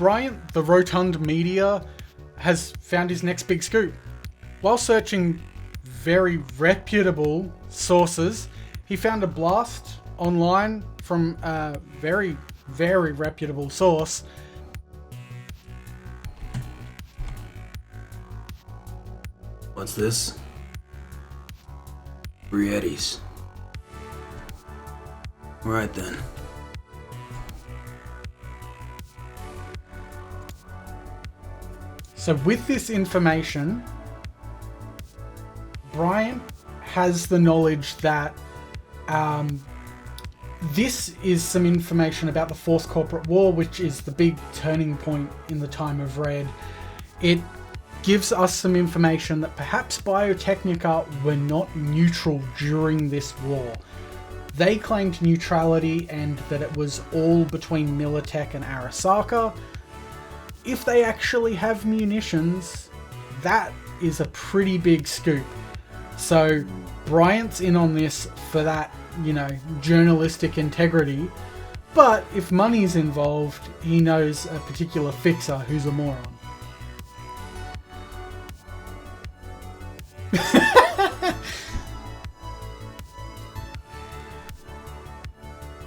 Bryant, the rotund media, has found his next big scoop. While searching very reputable sources, he found a blast online from a very, very reputable source. What's this? Yetis. Right then. So with this information, Bryant has the knowledge that this is some information about the Fourth Corporate War, which is the big turning point in the time of Red. It gives us some information that perhaps Biotechnica were not neutral during this war. They claimed neutrality and that it was all between Militech and Arasaka. If they actually have munitions, that is a pretty big scoop. So Bryant's in on this for that, journalistic integrity. But if money's involved, he knows a particular fixer who's a moron.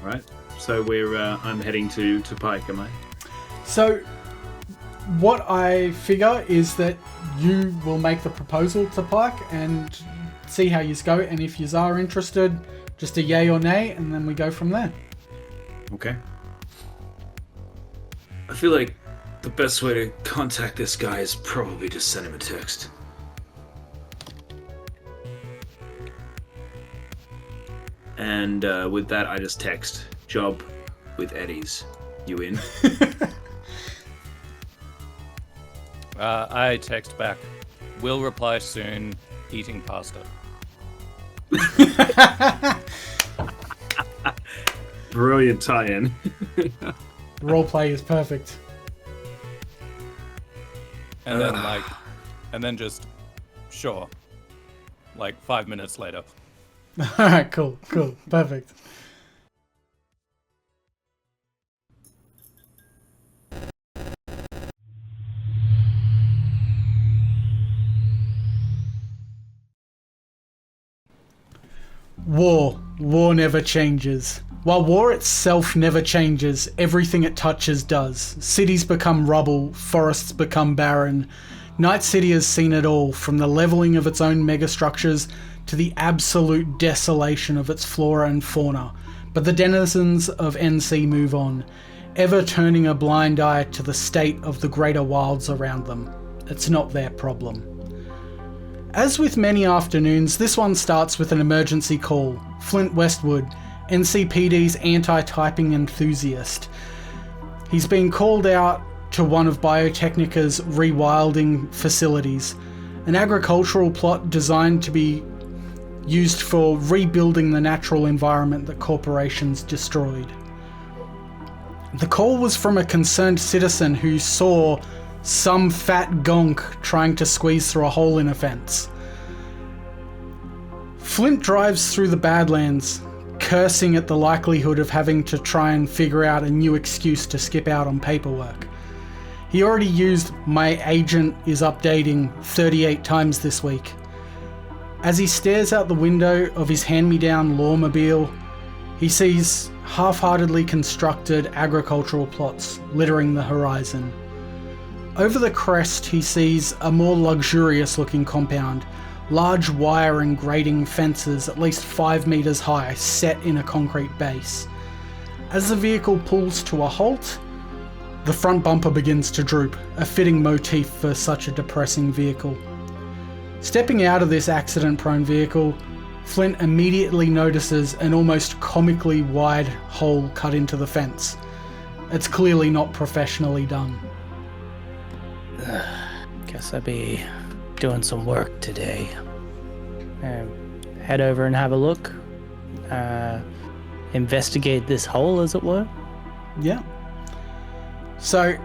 Right. So I'm heading to Pyke, am I? So what I figure is that you will make the proposal to Pyke and see how yous go, and if yous are interested, just a yay or nay, and then we go from there. Okay. I feel like the best way to contact this guy is probably just send him a text. And with that, I just text, job with Eddies. You in? I text back, will reply soon, eating pasta. Brilliant tie-in. Roleplay is perfect. And then just, sure. 5 minutes later. Alright, cool, perfect. War never changes. While war itself never changes, everything it touches does. Cities become rubble, forests become barren. Night City has seen it all, from the levelling of its own megastructures to the absolute desolation of its flora and fauna. But the denizens of NC move on, ever turning a blind eye to the state of the greater wilds around them. It's not their problem. As with many afternoons, this one starts with an emergency call. Flint Westwood, NCPD's anti-typing enthusiast. He's been called out to one of Biotechnica's rewilding facilities, an agricultural plot designed to be used for rebuilding the natural environment that corporations destroyed. The call was from a concerned citizen who saw some fat gonk trying to squeeze through a hole in a fence. Flint drives through the Badlands, cursing at the likelihood of having to try and figure out a new excuse to skip out on paperwork. He already used "my agent is updating" 38 times this week. As he stares out the window of his hand-me-down lawmobile, he sees half-heartedly constructed agricultural plots littering the horizon. Over the crest, he sees a more luxurious-looking compound, large wire and grating fences at least 5 meters high set in a concrete base. As the vehicle pulls to a halt, the front bumper begins to droop, a fitting motif for such a depressing vehicle. Stepping out of this accident-prone vehicle, Flint immediately notices an almost comically wide hole cut into the fence. It's clearly not professionally done. Guess I'll be doing some work today. Head over and have a look. Investigate this hole, as it were. Yeah. So,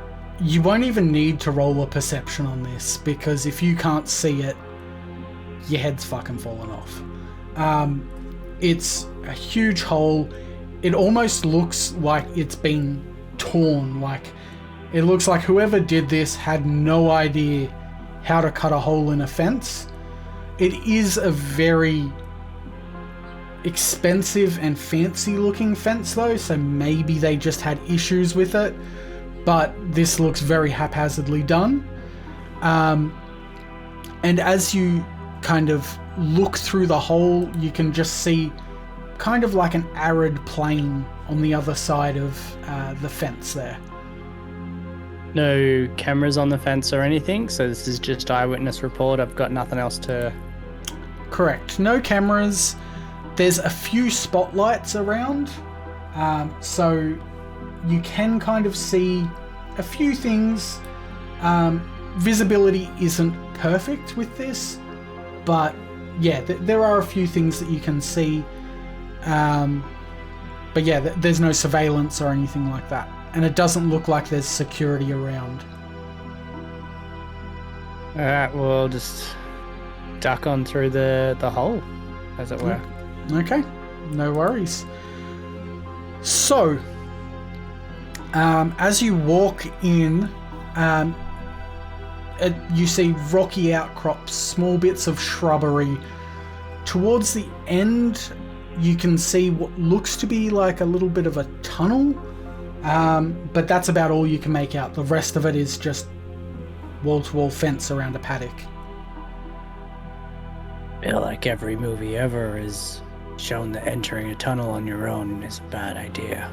you won't even need to roll a perception on this, because if you can't see it, your head's fucking falling off. It's a huge hole. It almost looks like it's been torn, like It looks like whoever did this had no idea how to cut a hole in a fence. It is a very expensive and fancy looking fence though, so maybe they just had issues with it, but this looks very haphazardly done. And as you kind of look through the hole, you can just see kind of like an arid plain on the other side of the fence there. No cameras on the fence or anything, so this is just eyewitness report. I've got nothing else to... Correct. No cameras. There's a few spotlights around, so you can kind of see a few things. Visibility isn't perfect with this, but yeah, there are a few things that you can see. But yeah, there's no surveillance or anything like that. And it doesn't look like there's security around. Alright, we'll just duck on through the hole, as it were. Okay, no worries. So, as you walk in, you see rocky outcrops, small bits of shrubbery. Towards the end, you can see what looks to be like a little bit of a tunnel, but that's about all you can make out. The rest of it is just wall-to-wall fence around a paddock. I feel like every movie ever is shown that entering a tunnel on your own is a bad idea.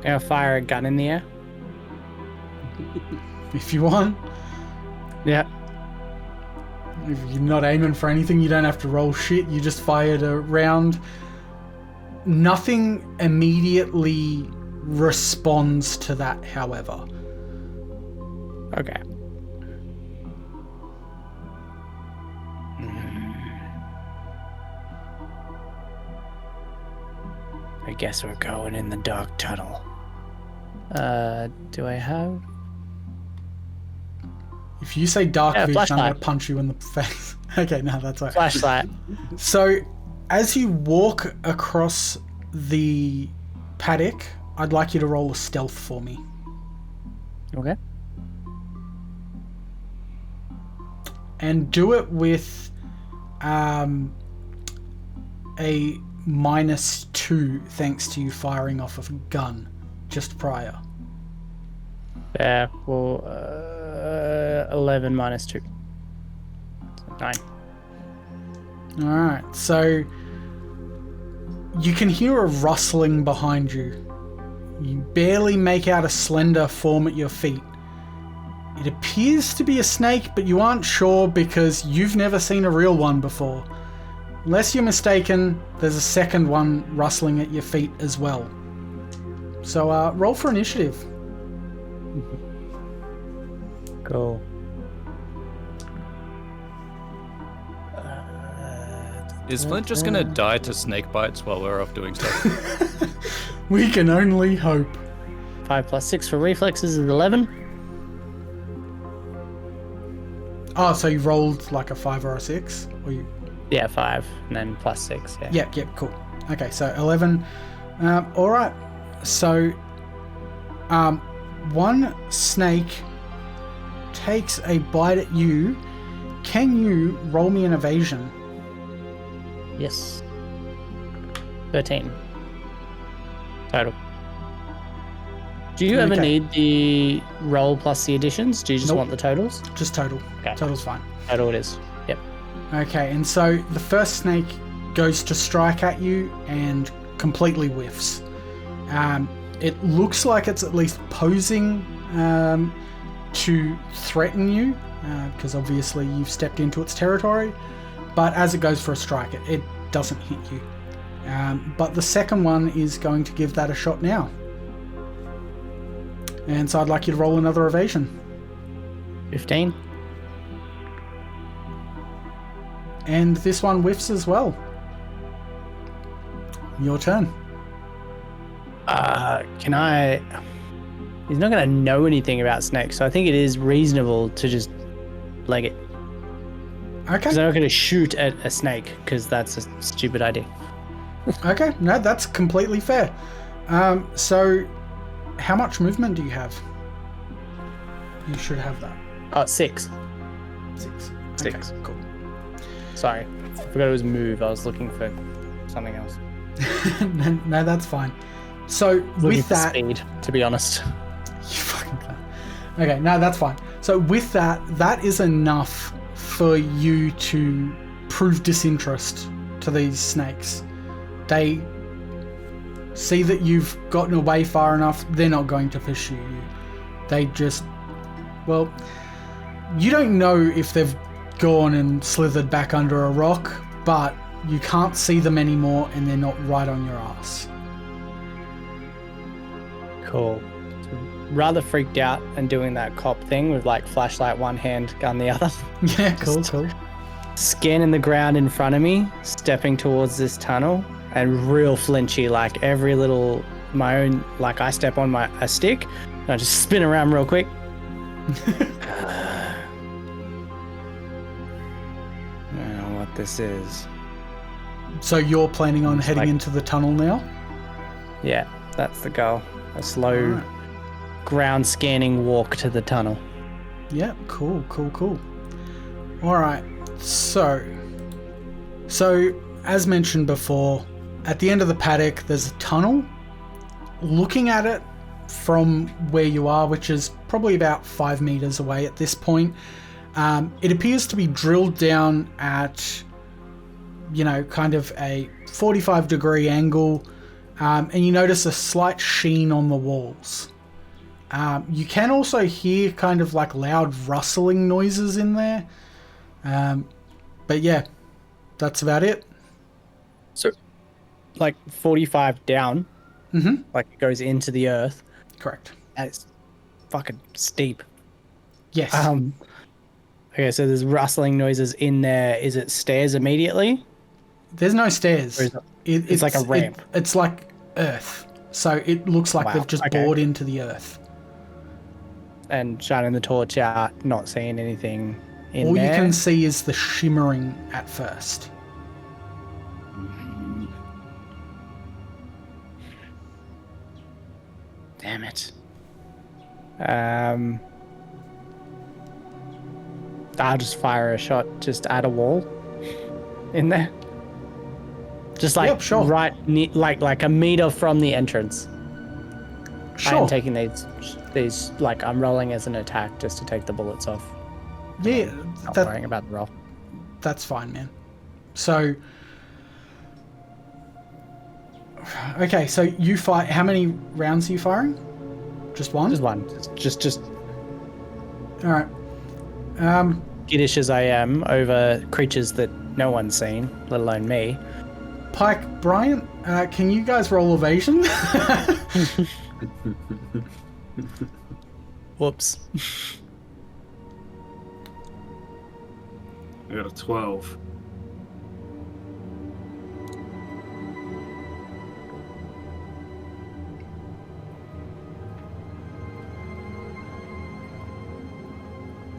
Can I fire a gun in the air? If you want. Yeah. If you're not aiming for anything, you don't have to roll shit. You just fired a round. Nothing immediately responds to that, however. Okay. I guess we're going in the dark tunnel. Do I have... If you say dark vision, I'm flashlight. going to punch you in the face. Okay, no, that's all right. Flashlight. So, as you walk across the paddock, I'd like you to roll a stealth for me. Okay. And do it with a -2, thanks to you firing off of a gun just prior. Yeah, well, 11 minus 2. 9. Alright, so you can hear a rustling behind you. You barely make out a slender form at your feet. It appears to be a snake, but you aren't sure because you've never seen a real one before. Unless you're mistaken, there's a second one rustling at your feet as well. So roll for initiative. Cool. Is Flint just gonna die to snake bites while we're off doing stuff? We can only hope. 5 plus 6 for reflexes is 11. Oh, so you rolled like a 5 or a 6? Or you... Yeah, 5, and then plus 6, yeah. Yep, cool. Okay, so 11. Alright, so one snake takes a bite at you. Can you roll me an evasion? Yes. 13. Total. Do you ever Okay. need the roll plus the additions? Do you just Nope. want the totals? Just total. Okay. Total's fine. Total it is. Yep. Okay, and so the first snake goes to strike at you and completely whiffs. It looks like it's at least posing to threaten you, because obviously you've stepped into its territory, but as it goes for a strike, it doesn't hit you. But the second one is going to give that a shot now. And so I'd like you to roll another evasion. 15. And this one whiffs as well. Your turn. Can I... He's not going to know anything about snakes, so I think it is reasonable to just leg it. Okay. Because I'm not going to shoot at a snake, because that's a stupid idea. Okay, no, that's completely fair. So, how much movement do you have? You should have that. Oh, 6. 6. 6. Okay, cool. Sorry, I forgot it was move. I was looking for something else. No, that's fine. So Looking with for that, speed, to be honest. you fucking can't. Okay, no, that's fine. So with that, that is enough for you to prove disinterest to these snakes. They see that you've gotten away far enough. They're not going to pursue you. They just, well, you don't know if they've gone and slithered back under a rock, but you can't see them anymore and they're not right on your ass. Cool. Rather freaked out and doing that cop thing with like flashlight one hand, gun the other. Yeah, cool. Scanning the ground in front of me, stepping towards this tunnel, and real flinchy, like every little, my own, like I step on a stick, and I just spin around real quick. I don't know what this is. So you're planning on heading like- into the tunnel now? Yeah, that's the goal. A slow Alright. ground scanning walk to the tunnel. Yeah, cool. All right, so as mentioned before, at the end of the paddock, there's a tunnel. Looking at it from where you are, which is probably about 5 meters away at this point, it appears to be drilled down at, kind of a 45-degree angle, and you notice a slight sheen on the walls. You can also hear kind of like loud rustling noises in there. But yeah, that's about it. So, like 45 down, Mm-hmm. like it goes into the earth. Correct. And it's fucking steep. Yes. Okay, so there's rustling noises in there. Is it stairs immediately? There's no stairs. Or is it's like a ramp. It's like earth. So it looks like Wow, they've just okay. bored into the earth. And shining the torch out, not seeing anything in All there. you can see is the shimmering at first. Damn it. I'll just fire a shot just at a wall in there. Just like Yep, sure. right like a meter from the entrance. I Sure. am taking these like I'm rolling as an attack just to take the bullets off. Yeah, Not that, worrying about the roll. that's fine, man. So, okay, so you fire. How many rounds are you firing? Just one. Just one. Just All right. skittish as I am over creatures that no one's seen, let alone me. Pyke, Bryant, can you guys roll evasion? Whoops. I got a 12.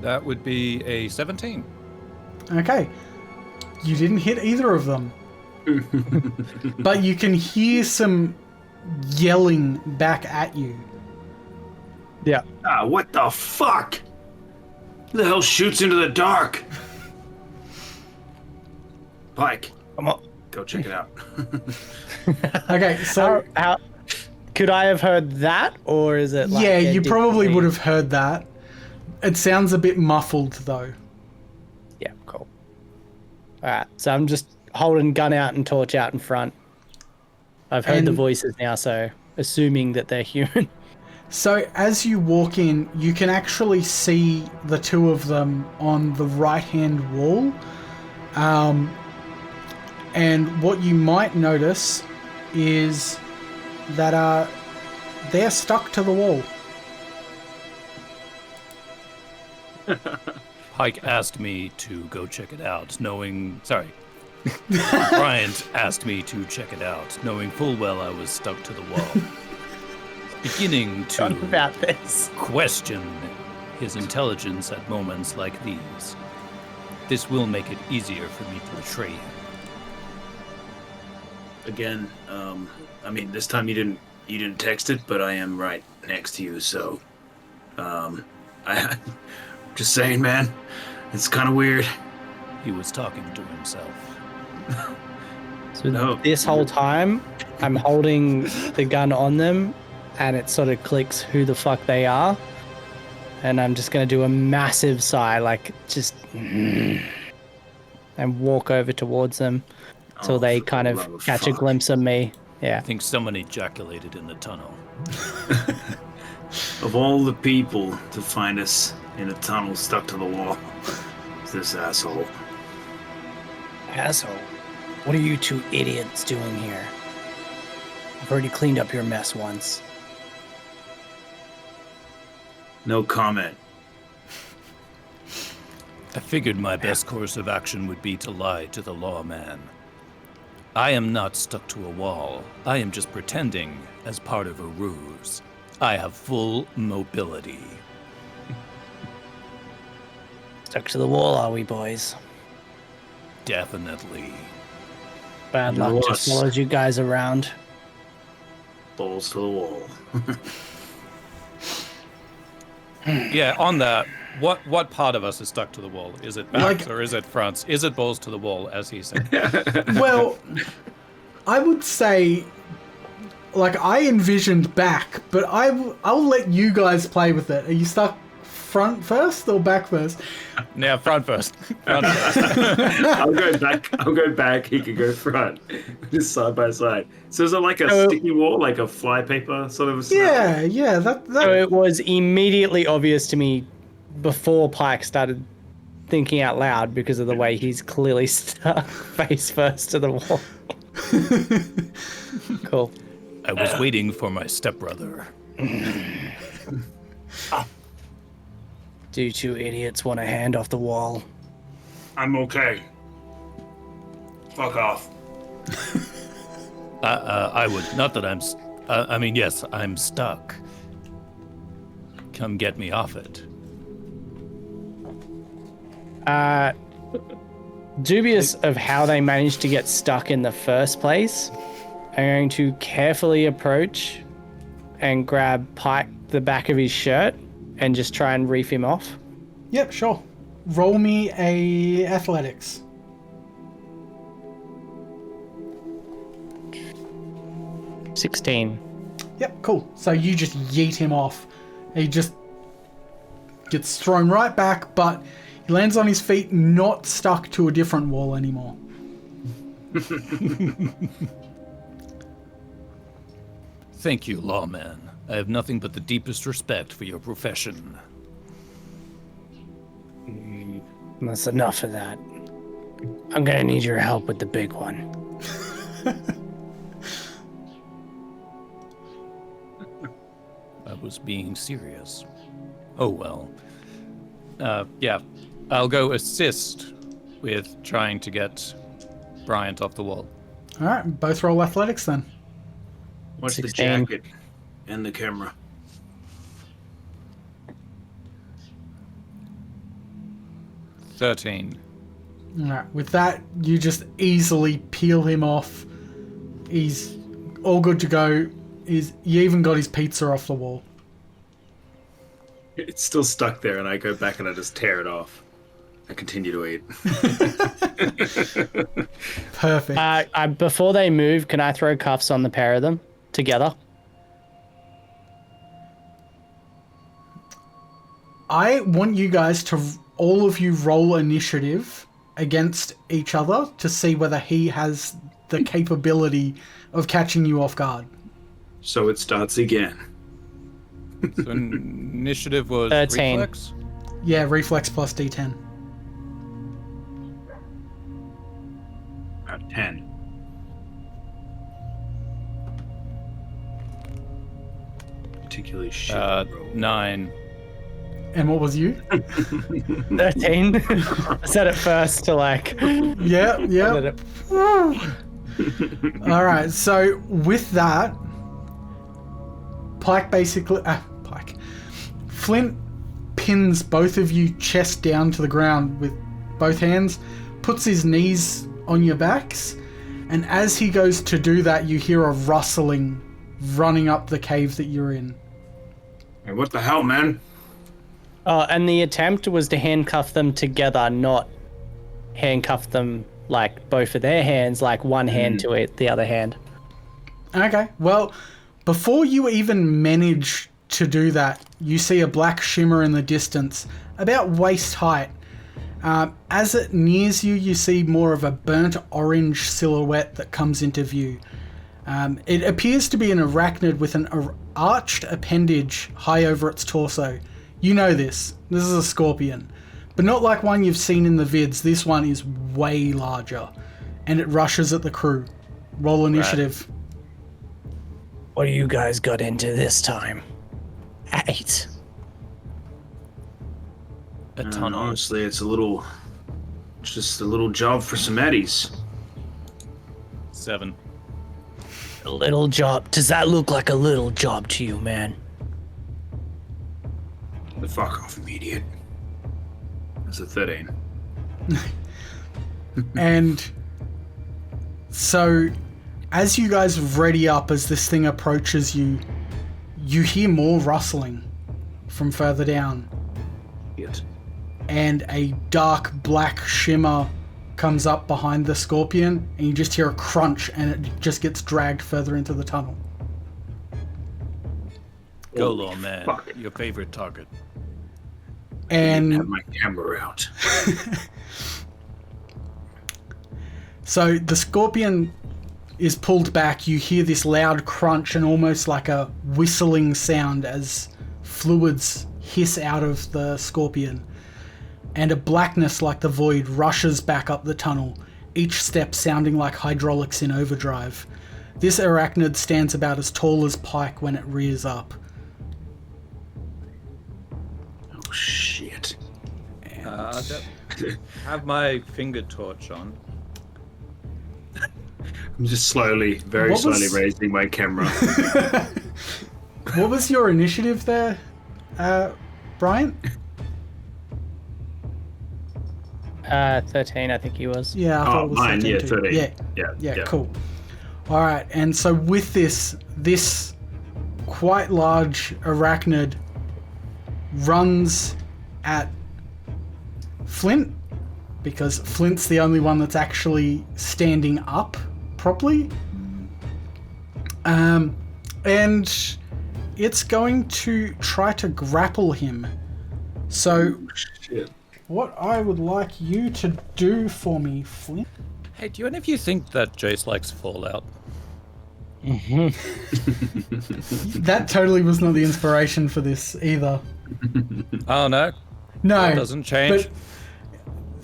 That would be a 17. Okay. You didn't hit either of them. But you can hear some yelling back at you. Yeah. Ah, what the fuck? Who the hell shoots into the dark? Pyke, Come on. go check it out. Okay, so How could I have heard that, or is it? Like yeah, they're you probably differently- would have heard that. It sounds a bit muffled though. Yeah, cool. All right, so I'm just holding gun out and torch out in front. I've heard the And- voices now, so assuming that they're human. So as you walk in, you can actually see the two of them on the right-hand wall. And what you might notice is that they're stuck to the wall. Pyke asked me to go check it out, knowing... Sorry. Bryant asked me to check it out, knowing full well I was stuck to the wall. Beginning Talk to about this. question his intelligence at moments like these. This will make it easier for me to betray him. again. I mean, this time you didn't text it, but I am right next to you, so I just saying, man, it's kind of weird. He was talking to himself. So No. this whole time, I'm holding the gun on them, and it sort of clicks who the fuck they are. And I'm just going to do a massive sigh, like just... and walk over towards them till they for kind the of love of catch a fuck. glimpse of me. Yeah. I think someone ejaculated in the tunnel. Of all the people to find us in a tunnel stuck to the wall, it's this asshole. Asshole. What are you two idiots doing here? I've already cleaned up your mess once. No comment. I figured my best course of action would be to lie to the lawman. I am not stuck to a wall. I am just pretending as part of a ruse. I have full mobility. Stuck to the wall, are we, boys? Definitely. Bad No luck us. just follows you guys around. Balls to the wall. Yeah, on that, what part of us is stuck to the wall? Is it backs Like- or is it fronts? Is it balls to the wall, as he said? Well, I would say, like, I envisioned back, but I'll let you guys play with it. Are you stuck front first or back first? Yeah, front first. Front first. I'll go back. He can go front. Just side by side. So is it like a So- sticky wall, like a flypaper sort of a scenario? Yeah, So that it was immediately obvious to me before Pyke started thinking out loud because of the way he's clearly stuck face first to the wall. Cool. I was waiting for my stepbrother. Do you two idiots want a hand off the wall? I'm okay. Fuck off. I would. Not that I'm. I mean, yes, I'm stuck. Come get me off it. Dubious of how they managed to get stuck in the first place, I'm going to carefully approach and grab Pyke the back of his shirt and just try and reef him off. Yep, sure. Roll me a athletics. $16. Yep, cool. So you just yeet him off. He just gets thrown right back, but he lands on his feet, not stuck to a different wall anymore. Thank you, lawman. I have nothing but the deepest respect for your profession. That's enough of that. I'm gonna need your help with the big one. I was being serious. Oh well. Yeah, I'll go assist with trying to get Bryant off the wall. All right, both roll athletics then. Watch the 16. jacket and the camera. $13. All right, with that, you just easily peel him off. He's all good to go. You even got his pizza off the wall. It's still stuck there, and I go back and I just tear it off. I continue to eat. Perfect. Before they move, can I throw cuffs on the pair of them together? I want you guys to, all of you, roll initiative against each other to see whether he has the capability of catching you off guard. So it starts again. So initiative was 13. reflex? Yeah, reflex plus D10. 10. Particularly shit. 9. And what was you? 13. I said it first to like. Yeah, yeah. Let it- All right, so with that, Flint pins both of you chest down to the ground with both hands, puts his knees on your backs, And as he goes to do that, you hear a rustling running up the cave that you're in. Hey, what the hell, man? And the attempt was to handcuff them together, not handcuff them like both of their hands, like one hand to it, the other hand. Okay, well, before you even manage to do that, you see a black shimmer in the distance, about waist height. As it nears you, you see more of a burnt orange silhouette that comes into view. It appears to be an arachnid with an arched appendage high over its torso. You know this. This is a scorpion. But not like one you've seen in the vids. This one is way larger. And it rushes at the crew. Roll initiative. What do you guys got into this time? 8. A tunnel. Honestly, it's just a little job for some eddies. 7. A little job. Does that look like a little job to you, man? The fuck off, idiot. That's a 13. And so, as you guys ready up, as this thing approaches you, you hear more rustling from further down. Shit. And a dark black shimmer comes up behind the scorpion, and you just hear a crunch, and it just gets dragged further into the tunnel. Go, Holy Lawman. fuck. Your favorite target. I didn't have And my camera out. so the scorpion is pulled back. You hear this loud crunch and almost like a whistling sound as fluids hiss out of the scorpion. And a blackness like the void rushes back up the tunnel, each step sounding like hydraulics in overdrive. This arachnid stands about as tall as Pyke when it rears up. Oh shit. Have my finger torch on. I'm just slowly, very What was- slowly raising my camera. What was your initiative there, Bryant? 13, I think he was. Yeah, I thought it was mine, 13 yeah, too. 13. Yeah, cool. All right, and so with this quite large arachnid runs at Flint, because Flint's the only one that's actually standing up properly. And it's going to try to grapple him. So Shit. what I would like you to do for me, Flint. Hey, do any of you think that Jace likes Fallout? That totally was not the inspiration for this either. Oh, no? No. That doesn't change? But,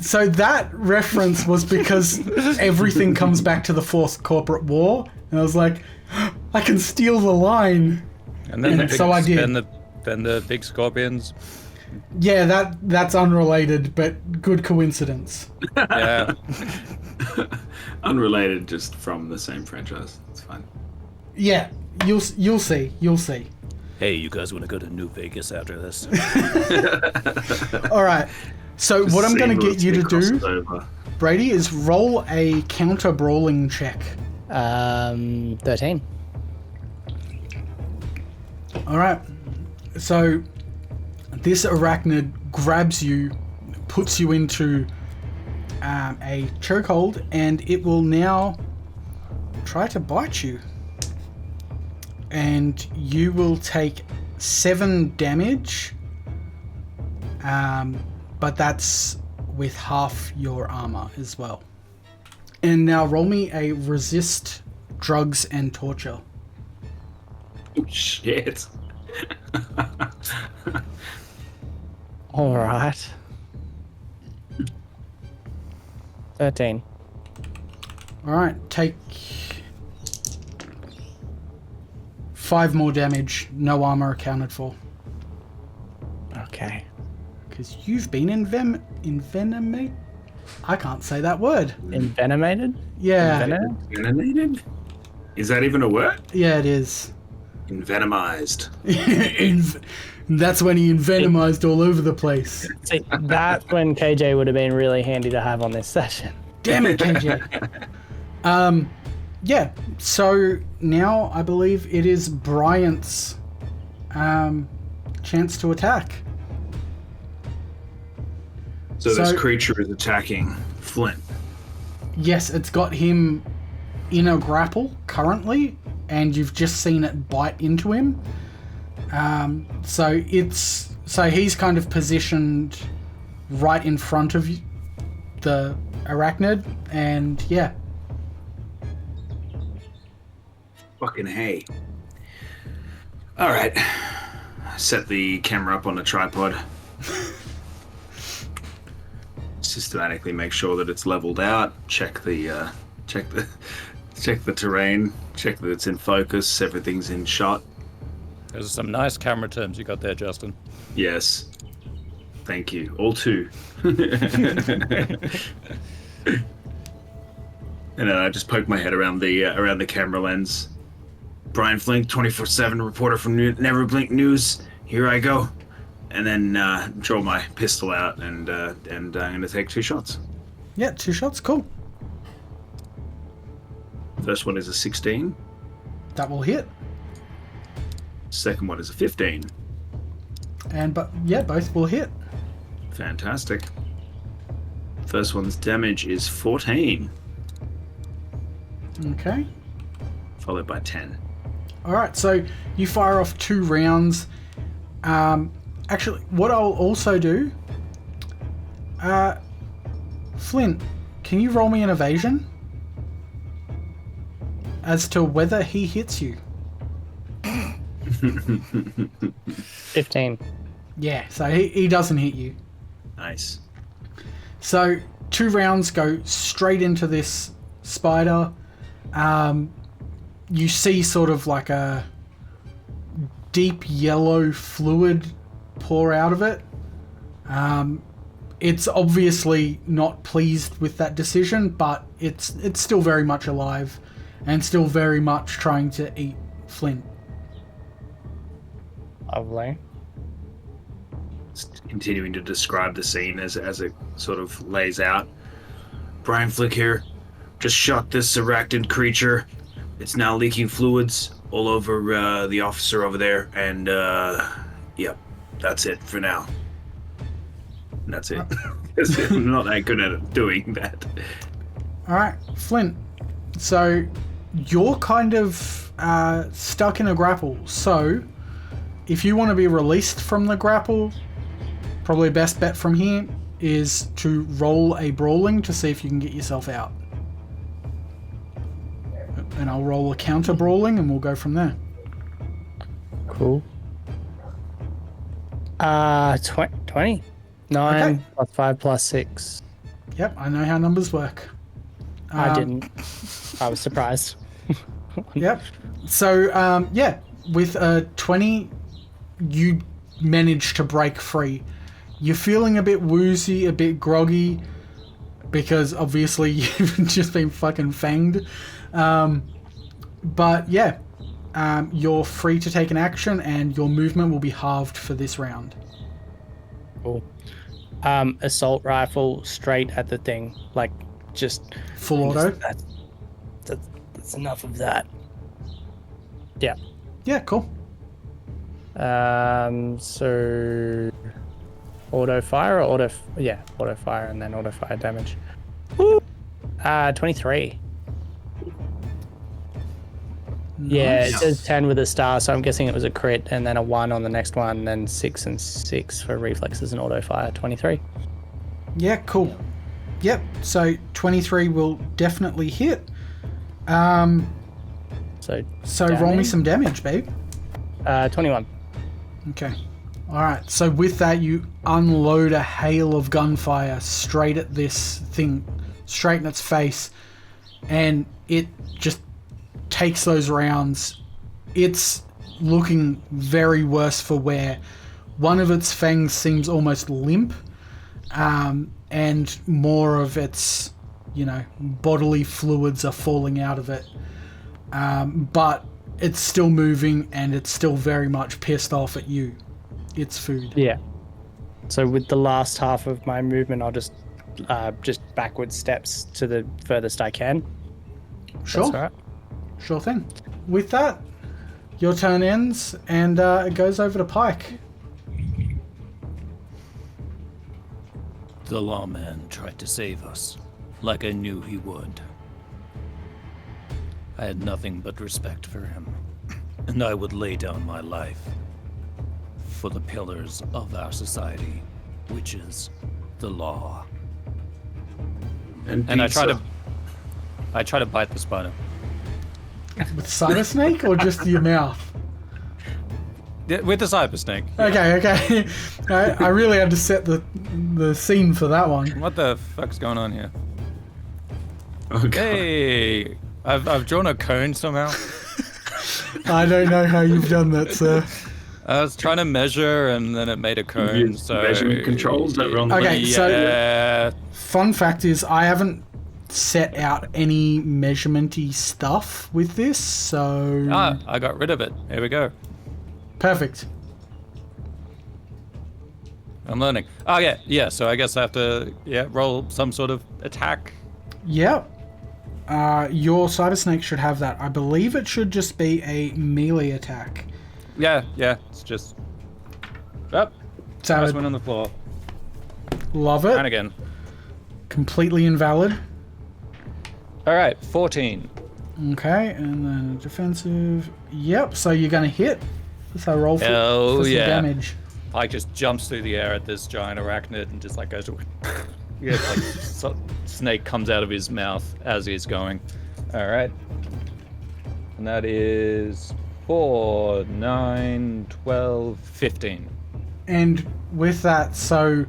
so that reference was because everything comes back to the Fourth Corporate War, and I was like, I can steal the line. And then and so I did. Then the big scorpions. Yeah, that's unrelated, but good coincidence. Yeah. Unrelated, just from the same franchise. It's fine. Yeah, you'll see. Hey, you guys want to go to New Vegas after this? All right. So Just what I'm going to get you to do, crossover. Brady, is roll a counter brawling check. 13. All right. So this arachnid grabs you, puts you into a chokehold, and it will now try to bite you. And you will take 7 damage, but that's with half your armor as well. And now roll me a resist drugs and torture. Oh, shit. All right. 13. All right, take 5 more damage, no armor accounted for. Okay. Because you've been envenomated? I can't say that word. Envenomated? Yeah, Envenomated? Is that even a word? yeah, it is. Envenomized. That's when he envenomized all over the place. See, that's when KJ would have been really handy to have on this session. Damn it, KJ. Yeah, so now I believe it is Bryant's chance to attack. So this creature is attacking Flint. Yes, it's got him in a grapple currently, and you've just seen it bite into him. So he's kind of positioned right in front of the arachnid, and yeah. Fucking hay. All right. Set the camera up on the tripod. Systematically make sure that it's leveled out. Check the terrain. Check that it's in focus. Everything's in shot. Those are some nice camera terms you got there, Justin. Yes. Thank you. All two. And then I just poke my head around the camera lens. Brian Flint, 24/7 reporter from Never Blink News. Here I go. And then draw my pistol out, and I'm going to take 2 shots. Yeah, 2 shots, cool. First one is a 16. That will hit. Second one is a 15. And both will hit. Fantastic. First one's damage is 14. Okay. Followed by 10. Alright, so you fire off 2 rounds. Actually, what I'll also do... Flint, can you roll me an evasion? As to whether he hits you. 15. Yeah, so he doesn't hit you. Nice. So 2 rounds go straight into this spider. You see sort of like a deep yellow fluid pour out of it. It's obviously not pleased with that decision, but it's still very much alive and still very much trying to eat Flint. Lovely. Just continuing to describe the scene as it sort of lays out. Brian Flick here. Just shot this arachnid creature. It's now leaking fluids all over the officer over there, and yep, that's it for now. And that's it. I'm not that good at doing that. Alright, Flint. So you're kind of stuck in a grapple. So if you want to be released from the grapple, probably best bet from here is to roll a brawling to see if you can get yourself out. And I'll roll a counter brawling and we'll go from there. Cool. 20. 9 Okay. plus 5 plus 6. Yep, I know how numbers work. I didn't. I was surprised. Yep. So, with a 20, you manage to break free. You're feeling a bit woozy, a bit groggy, because obviously you've just been fucking fanged. But yeah, you're free to take an action, and your movement will be halved for this round. Cool. Assault rifle straight at the thing, like just Full auto? That's enough of that. Yeah. Yeah, cool. So auto fire or auto fire and then auto fire damage. Woo! 23. Yeah, it says 10 with a star, so I'm guessing it was a crit, and then a 1 on the next one, then 6 and 6 for reflexes and auto fire. 23. Yeah, cool. Yep, so 23 will definitely hit. So roll me some damage, babe. 21. Okay. Alright, so with that you unload a hail of gunfire straight at this thing, straight in its face, and it just takes those rounds. It's looking very worse for wear. One of its fangs seems almost limp, and more of its, bodily fluids are falling out of it. But it's still moving, and it's still very much pissed off at you. It's food. Yeah. So with the last half of my movement, I'll just backward steps to the furthest I can. Sure. That's all right. Sure thing. With that, your turn ends, and it goes over to Pyke. The Lawman tried to save us, like I knew he would. I had nothing but respect for him, and I would lay down my life for the pillars of our society, which is the law. And And I pizza. try to bite the spider. With Cyber Snake or just your mouth? Yeah, with the cyber snake. Okay. I really had to set the scene for that one. What the fuck's going on here? Oh, God. Hey, I've drawn a cone somehow. I don't know how you've done that, sir. I was trying to measure, and then it made a cone. Use So measurement controls that wrong. Okay, so- yeah. Fun fact is, I haven't set out any measurement-y stuff with this, so... I got rid of it. Here we go. Perfect. I'm learning. Oh yeah. So I guess I have to roll some sort of attack. Yep. Your Cyber Snake should have that. I believe it should just be a melee attack. Yeah. It's just up. So, First one on the floor. love And it. again. Completely invalid. All right, 14. Okay, and then defensive. Yep, so you're going to hit. So roll for, Hell for some yeah. damage. Pyke just jumps through the air at this giant arachnid and just like goes. Yeah, it's like snake comes out of his mouth as he's going. All right, and that is 4, 9, 12, 15. And with that, so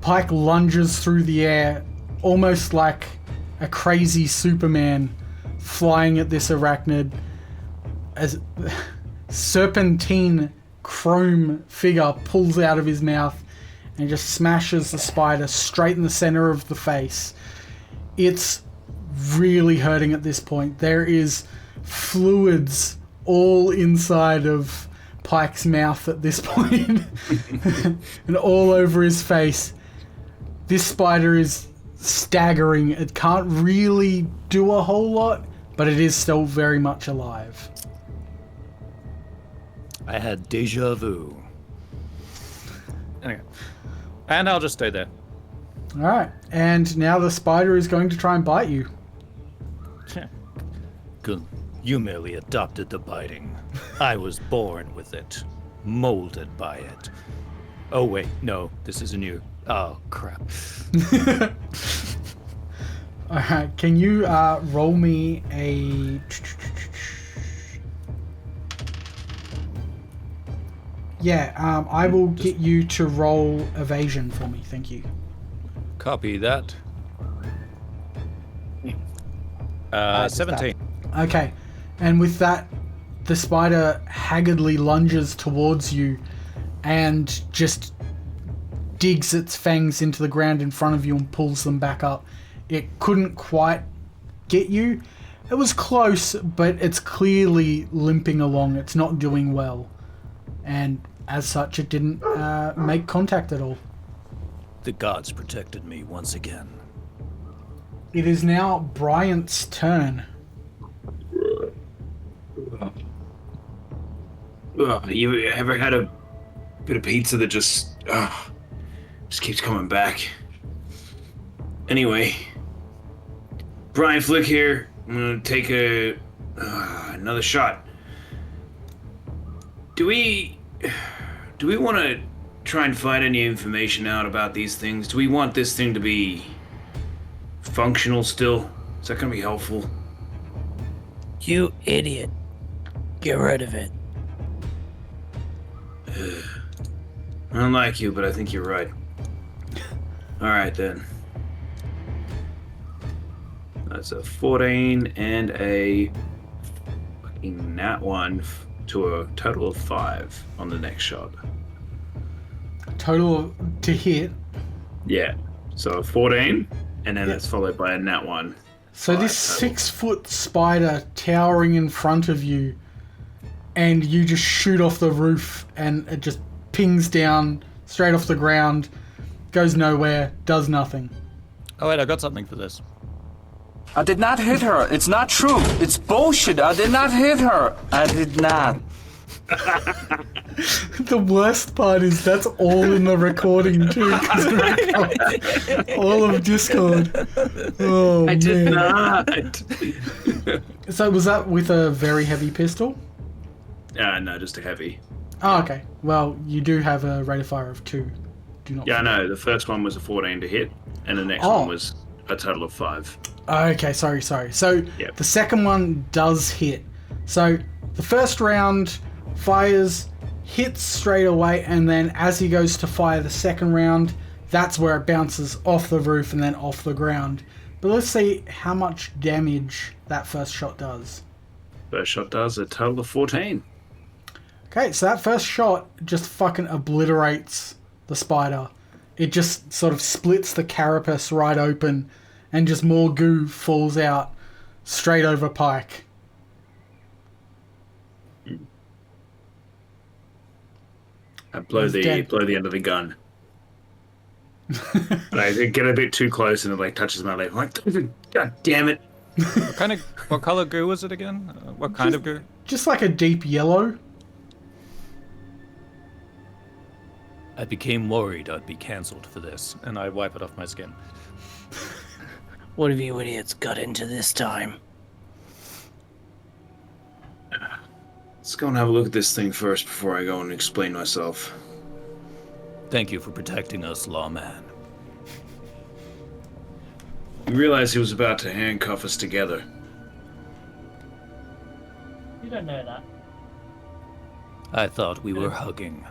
Pyke lunges through the air almost like a crazy Superman flying at this arachnid as serpentine chrome figure pulls out of his mouth and just smashes the spider straight in the center of the face. It's really hurting at this point. There is fluids all inside of Pyke's mouth at this point and all over his face. This spider is staggering. It can't really do a whole lot, but it is still very much alive. I had deja vu. Anyway, and I'll just stay there. Alright, and now the spider is going to try and bite you. Good. You merely adopted the biting. I was born with it, molded by it. Oh wait, no, this isn't you. Oh crap. Alright, can you roll me a... Yeah, I will get you to roll evasion for me, thank you. Copy that. 17. Okay, and with that, the spider haggardly lunges towards you and just digs its fangs into the ground in front of you and pulls them back up. It couldn't quite get you. It was close, but it's clearly limping along. It's not doing well. And as such, it didn't make contact at all. The gods protected me once again. It is now Bryant's turn. You ever had a bit of pizza that just keeps coming back? Anyway, Brian Flick here. I'm gonna take another shot. Do we want to try and find any information out about these things? Do we want this thing to be functional still? Is that gonna be helpful? You idiot. Get rid of it. I don't like you, but I think you're right. Alright then. That's a 14 and a fucking nat 1 to a total of 5 on the next shot. Total to hit. Yeah. So a 14, and then that's followed by a nat 1. So this total. 6-foot spider towering in front of you, and you just shoot off the roof, and it just pings down straight off the ground, goes nowhere, does nothing. Oh wait, I got something for this. I did not hit her. It's not true. It's bullshit. I did not hit her. I did not. The worst part is that's all in the recording too. 'Cause it records all of Discord. Oh, I did man. not. So was that with a very heavy pistol? No, just a heavy. Oh, okay. Well, you do have a rate of fire of 2. Do not. Yeah, I know. The first one was a 14 to hit, and the next one was a total of 5. Okay, sorry. So Yep. the second one does hit. So the first round fires, hits straight away, and then as he goes to fire the second round, that's where it bounces off the roof and then off the ground. But let's see how much damage that first shot does. First shot does a total of 14. Okay, so that first shot just fucking obliterates the spider. It just sort of splits the carapace right open, and just more goo falls out straight over Pyke. I blow He's the dead. end of the gun. And I get a bit too close, and it like touches my leg. I'm like, God damn it! What color goo was it again? What kind of goo? Just like a deep yellow. I became worried I'd be cancelled for this, and I wipe it off my skin. What have you idiots got into this time? Let's go and have a look at this thing first before I go and explain myself. Thank you for protecting us, Lawman. You realize he was about to handcuff us together. You don't know that. I thought we were hugging.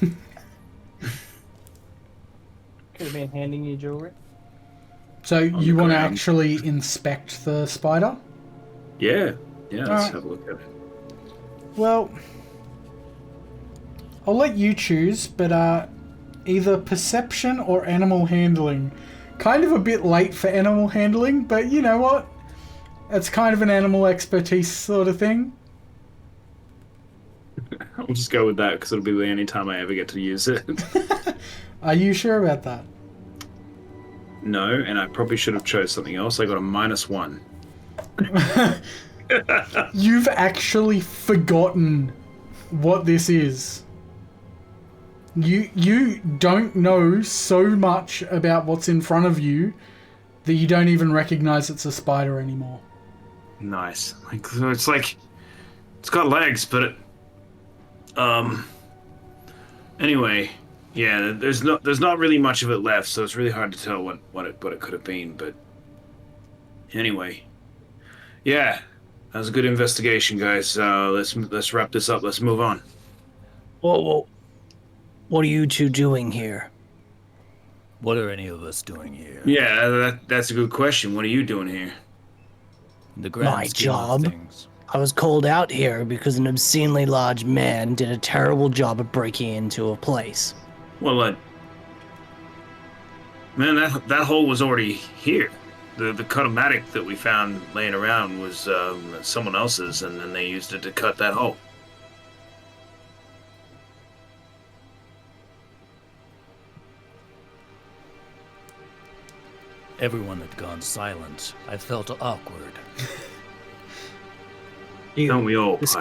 Could have been handing you jewelry. So you want to ground. actually inspect the spider? Yeah, let's Alright. have a look at it. Well, I'll let you choose, but either perception or animal handling. Kind of a bit late for animal handling, but you know what? It's kind of an animal expertise sort of thing. I'll just go with that because it'll be the only time I ever get to use it. Are you sure about that? No, and I probably should have chose something else. I got a -1. You've actually forgotten what this is. You don't know so much about what's in front of you that you don't even recognize it's a spider anymore. Nice. It's like it's got legs, but it. Anyway, yeah. There's not really much of it left, so it's really hard to tell what it could have been. But anyway, yeah, that was a good investigation, guys. Let's wrap this up. Let's move on. Whoa. What are you two doing here? What are any of us doing here? Yeah, that's a good question. What are you doing here? In the grand My scheme of job? things. I was called out here because an obscenely large man did a terrible job of breaking into a place. Well, man, that hole was already here. The cut-o-matic that we found laying around was someone else's, and then they used it to cut that hole. Everyone had gone silent. I felt awkward. Don't we all, this-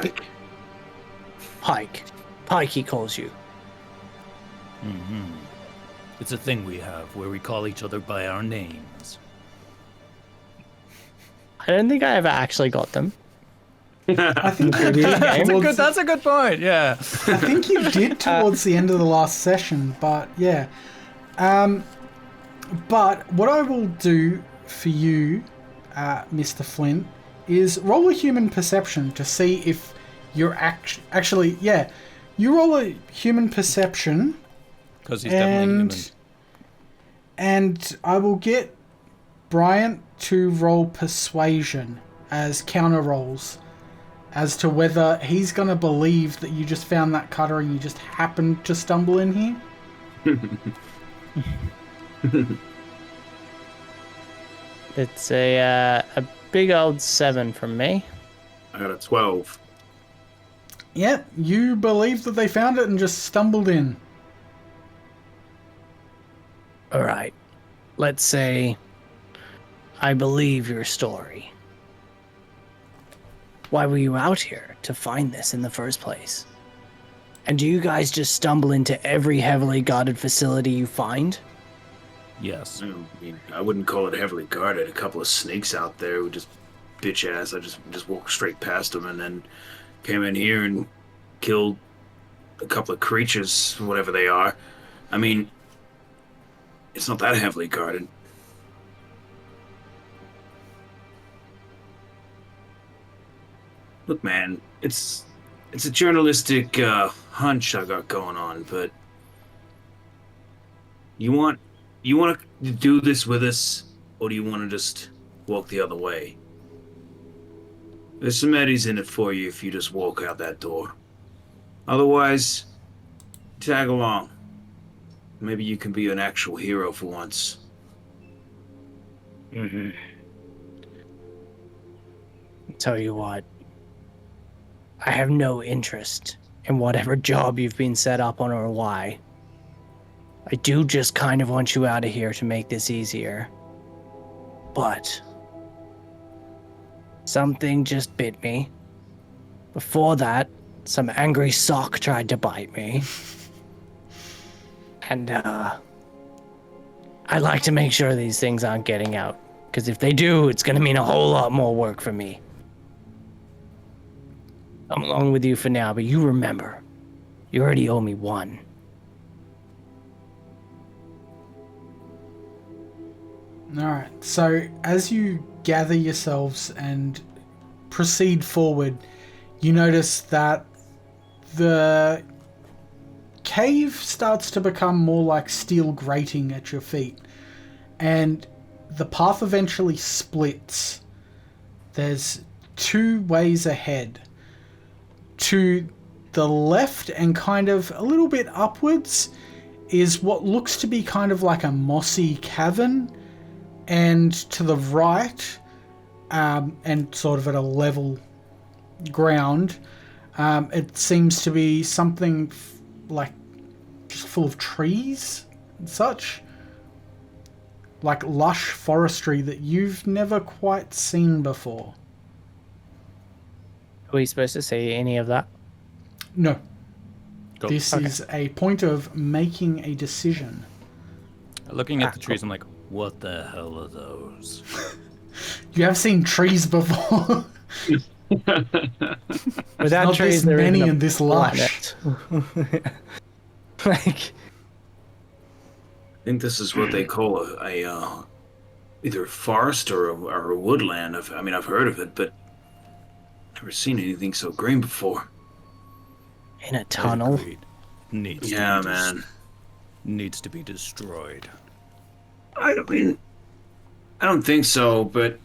Pyke? Pyke, he calls you. It's a thing we have where we call each other by our names. I don't think I ever actually got them. I think you did towards, That's a good point, yeah. I think you did towards the end of the last session, but yeah. But what I will do for you, Mr. Flint, is roll a human perception to see if you're actually, yeah. You roll a human perception, Because he's definitely human. and I will get Bryant to roll persuasion as counter rolls as to whether he's going to believe that you just found that cutter and you just happened to stumble in here. It's a big old 7 from me. I got a 12. Yep, you believe that they found it and just stumbled in. All right. Let's say I believe your story. Why were you out here to find this in the first place? And do you guys just stumble into every heavily guarded facility you find? Yes. I mean, I wouldn't call it heavily guarded. A couple of snakes out there who just bitch ass. I just walked straight past them and then came in here and killed a couple of creatures, whatever they are. I mean, it's not that heavily guarded. Look, man, it's a journalistic hunch I got going on, but you want to do this with us, or do you want to just walk the other way? There's some eddies in it for you if you just walk out that door. Otherwise, tag along. Maybe you can be an actual hero for once. Mm-hmm. Tell you what, I have no interest in whatever job you've been set up on or why. I do just kind of want you out of here to make this easier. But something just bit me. Before that, some angry sock tried to bite me. And I'd like to make sure these things aren't getting out. Because if they do, it's going to mean a whole lot more work for me. I'm along with you for now, but you remember, you already owe me one. Alright, so as you gather yourselves and proceed forward, you notice that the cave starts to become more like steel grating at your feet, and the path eventually splits. There's two ways ahead. To the left and kind of a little bit upwards is what looks to be kind of like a mossy cavern, and to the right, and sort of at a level ground, it seems to be something like just full of trees and such, like lush forestry that you've never quite seen before. Are we supposed to see any of that? No. Cool. This Okay. is a point of making a decision. Looking at the trees, I'm like, what the hell are those? You have seen trees before. Without not trees, this there many isn't a and this lush. planet. Like, I think this is what they call a either a forest or a woodland. I've heard of it, but never seen anything so green before. In a tunnel? Agreed. Needs Yeah, to be man. Needs to be destroyed. I mean, I don't think so, but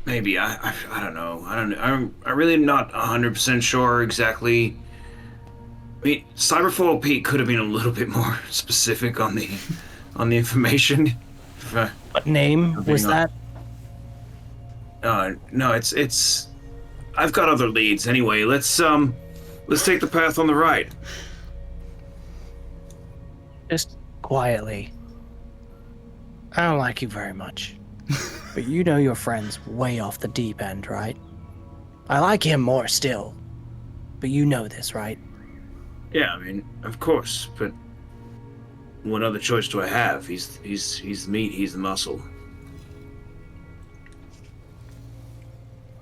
maybe. I don't know. I'm really not 100% sure exactly. I mean, Cyberpunk Pyke could have been a little bit more specific on the information. What name was that? No, it's. I've got other leads. Anyway, let's take the path on the right. Just quietly. I don't like you very much. But you know your friend's way off the deep end, right? I like him more still. But you know this, right? Yeah, I mean, of course, but what other choice do I have? He's the meat, he's the muscle.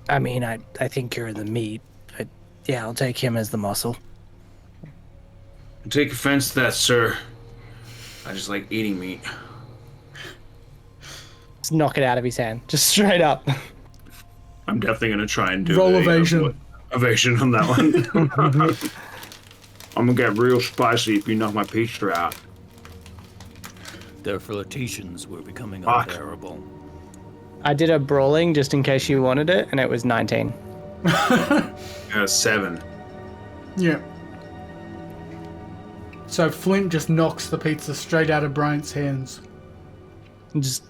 I mean, I think you're the meat. But yeah, I'll take him as the muscle. Take offense to that, sir. I just like eating meat. just knock it out of his hand. Just straight up. I'm definitely gonna try and do Roll a, evasion. Evasion on that one. I'm gonna get real spicy if you knock my pizza out. Their flirtations were becoming Fuck. unbearable. I did a brawling just in case you wanted it, and it was 19. 7. Yeah. So Flint just knocks the pizza straight out of Bryant's hands. And just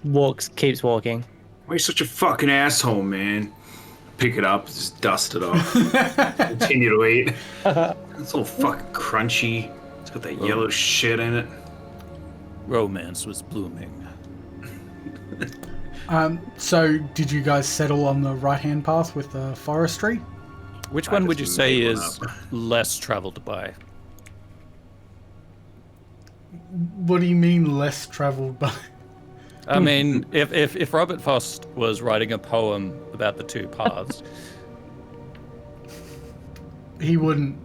keeps walking. Why are you such a fucking asshole, man? Pick it up, just dust it off. Continue to eat. It's all fucking crunchy. It's got that yellow shit in it. Romance was blooming. So did you guys settle on the right-hand path with the forestry? Which one would you say is less traveled by? What do you mean less traveled by? I mean, if Robert Frost was writing a poem about the two paths, He wouldn't.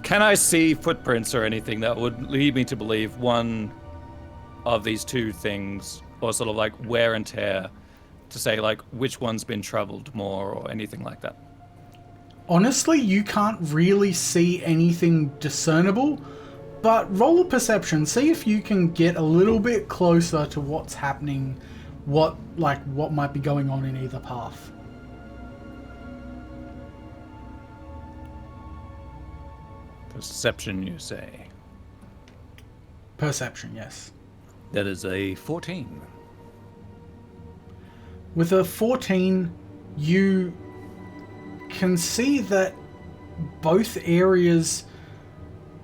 can I see footprints or anything that would lead me to believe one of these two things, or sort of like wear and tear, to say like which one's been traveled more or anything like that? Honestly, you can't really see anything discernible, but roll a perception. See if you can get a little bit closer to what's happening, what might be going on in either path. Perception, you say? Perception, yes. That is a 14. With a 14, you can see that both areas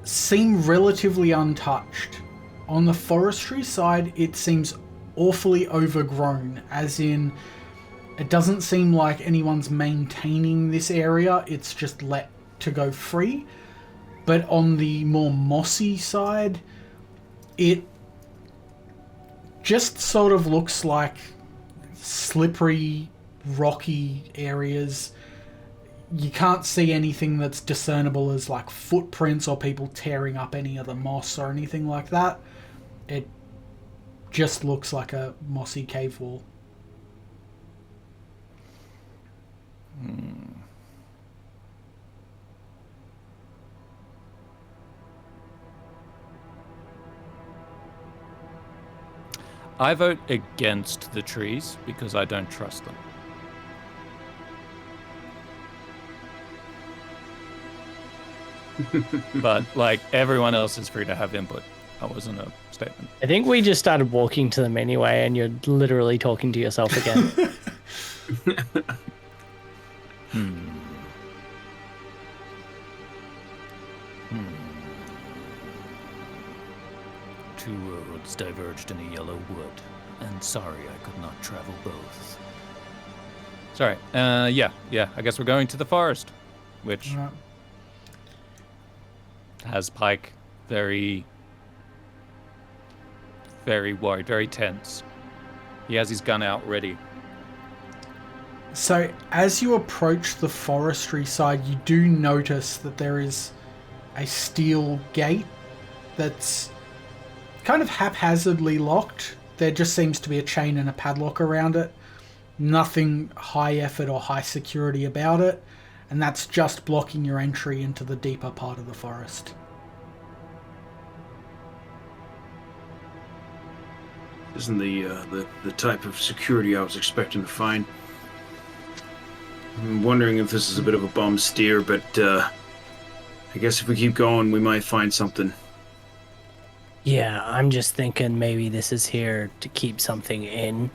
seem relatively untouched. On the forestry side, it seems awfully overgrown, as in, it doesn't seem like anyone's maintaining this area, it's just let to go free. But on the more mossy side, it just sort of looks like slippery, rocky areas. You can't see anything that's discernible as like footprints or people tearing up any of the moss or anything like that. It just looks like a mossy cave wall. I vote against the trees because I don't trust them. But, like, everyone else is free to have input. That wasn't a statement. I think we just started walking to them anyway, and you're literally talking to yourself again. Two roads diverged in a yellow wood, and sorry I could not travel both. Sorry, yeah, I guess we're going to the forest, which Right. has Pyke very, very worried, very tense. He has his gun out ready. So as you approach the forestry side, you do notice that there is a steel gate that's kind of haphazardly locked. There just seems to be a chain and a padlock around it. Nothing high effort or high security about it. And that's just blocking your entry into the deeper part of the forest. Isn't the type of security I was expecting to find. I'm wondering if this is a bit of a bum steer, but I guess if we keep going, we might find something. Yeah, I'm just thinking maybe this is here to keep something in,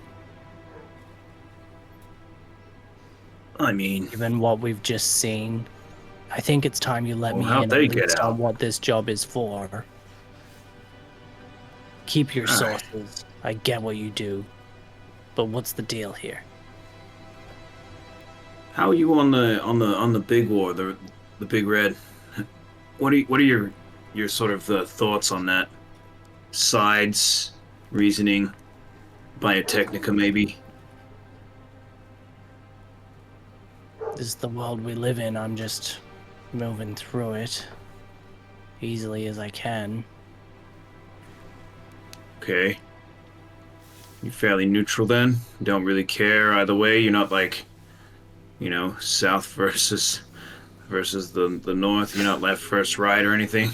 I mean, given what we've just seen. I think it's time you let me how'd in they at get least out? on what this job is for. Keep your sources. I get what you do, but what's the deal here? how are you on the big war, the big red? What are your sort of thoughts on that? Sides, reasoning, Biotechnica maybe. This is the world we live in. I'm just moving through it easily as I can. Okay. You're fairly neutral then? You don't really care either way? You're not like, south versus the north? You're not left versus right or anything?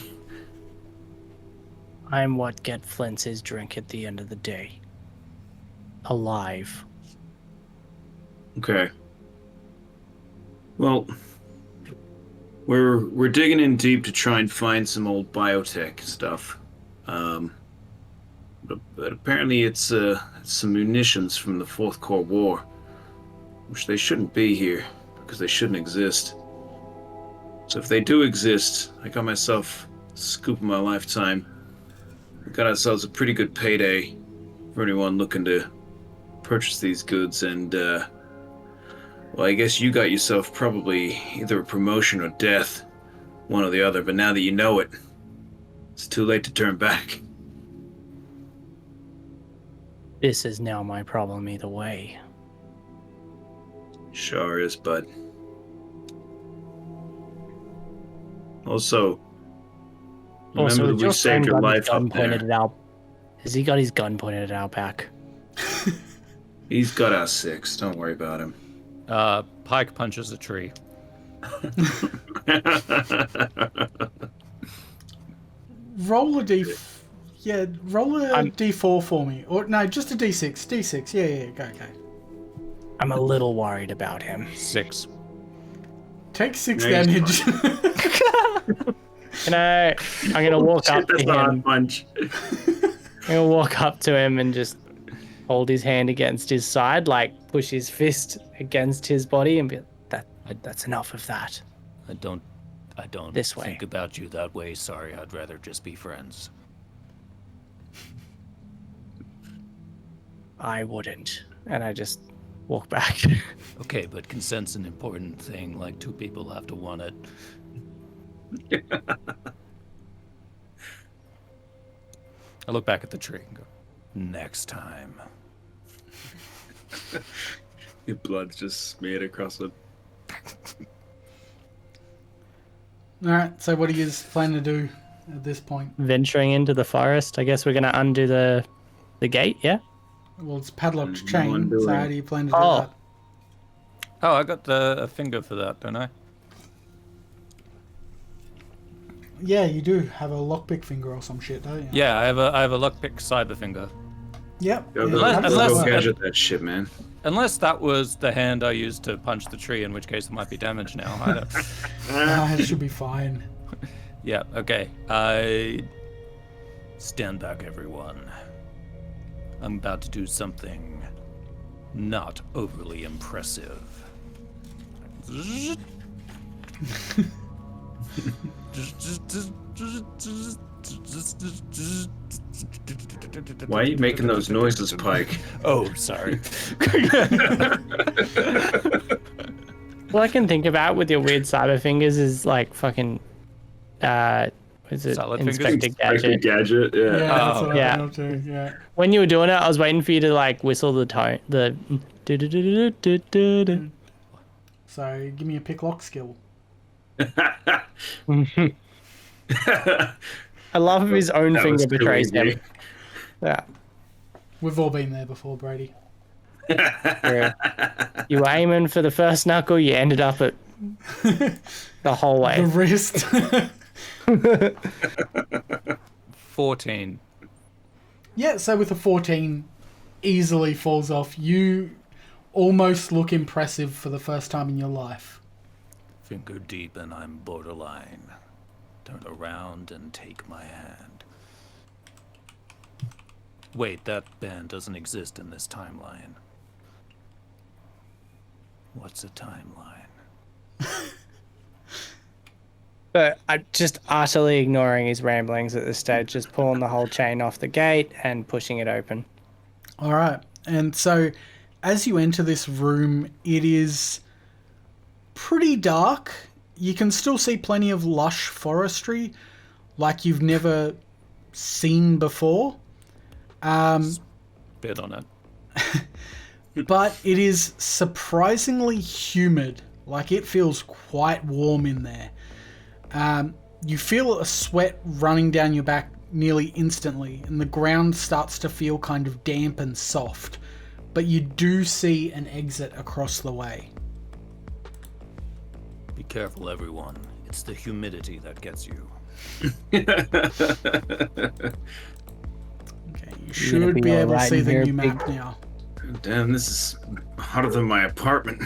I'm what get Flint's his drink at the end of the day. Alive. Okay. Well, we're digging in deep to try and find some old biotech stuff. But apparently it's some munitions from the Fourth Corps War, which they shouldn't be here because they shouldn't exist. So if they do exist, I got myself a scoop of my lifetime. We got ourselves a pretty good payday. for anyone looking to purchase these goods, and well, I guess you got yourself probably either a promotion or death, one or the other, but now that you know it, it's too late to turn back. This is now my problem either way. Sure is, bud. Also, remember that we saved your life up there. Has he got his gun pointed at our back? He's got our six. Don't worry about him. Pyke punches a tree. Roll a d4 for me. Or no, just a d6. D6. Yeah, go. I'm a little worried about him. 6. Take 6 damage. I'm gonna walk up to That's not a him. punch. I'm gonna walk up to him and just hold his hand against his side, like push his fist against his body, and be that's enough of that. I don't This way. think about you that way. Sorry, I'd rather just be friends. I wouldn't. And I just walk back. Okay, but consent's an important thing. Like, 2 people have to want it. I look back at the tree and go, next time. Your blood's just smeared across it. Alright, so what do you plan to do at this point? Venturing into the forest. I guess we're gonna undo the gate, yeah? Well, it's padlocked No chain, undoing. so how do you plan to do Oh. that? Oh, I got a finger for that, don't I? Yeah, you do have a lockpick finger or some shit, don't you? Yeah, I have a lockpick cyber finger. Yep. Go, yeah, go, that's unless- go right. gadget that shit, man. Unless that was the hand I used to punch the tree, in which case it might be damaged now. I don't... Nah, it should be fine. Yeah, okay. I stand back, everyone. I'm about to do something not overly impressive. Why are you making those noises, Pyke? Oh, sorry. All I can think about with your weird cyber fingers is like fucking is it Solid fingers? Inspector Like a Gadget? gadget, yeah. Yeah, that's what yeah. I thought too, yeah. When you were doing it, I was waiting for you to like whistle the tone, the do-do-do-do-do-do-do. So give me a pick lock skill. I love if his own That finger was too betrays easy. him. Yeah. We've all been there before, Brady. Yeah. You were aiming for the first knuckle, you ended up at the whole The way. wrist. 14. Yeah, so with a 14, easily falls off. You almost look impressive for the first time in your life. Finger deep and I'm borderline. Turn around and take my hand. Wait, that band doesn't exist in this timeline. What's a timeline? But I'm just utterly ignoring his ramblings at this stage, just pulling the whole chain off the gate and pushing it open. All right. And so as you enter this room, it is pretty dark. You can still see plenty of lush forestry like you've never seen before. Bit on it. But it is surprisingly humid. Like it feels quite warm in there. You feel a sweat running down your back nearly instantly, and the ground starts to feel kind of damp and soft. But you do see an exit across the way. Be careful, everyone. It's the humidity that gets you. Okay, you gonna should be be able to alright see in the here, new big- map now. Damn, this is hotter than my apartment.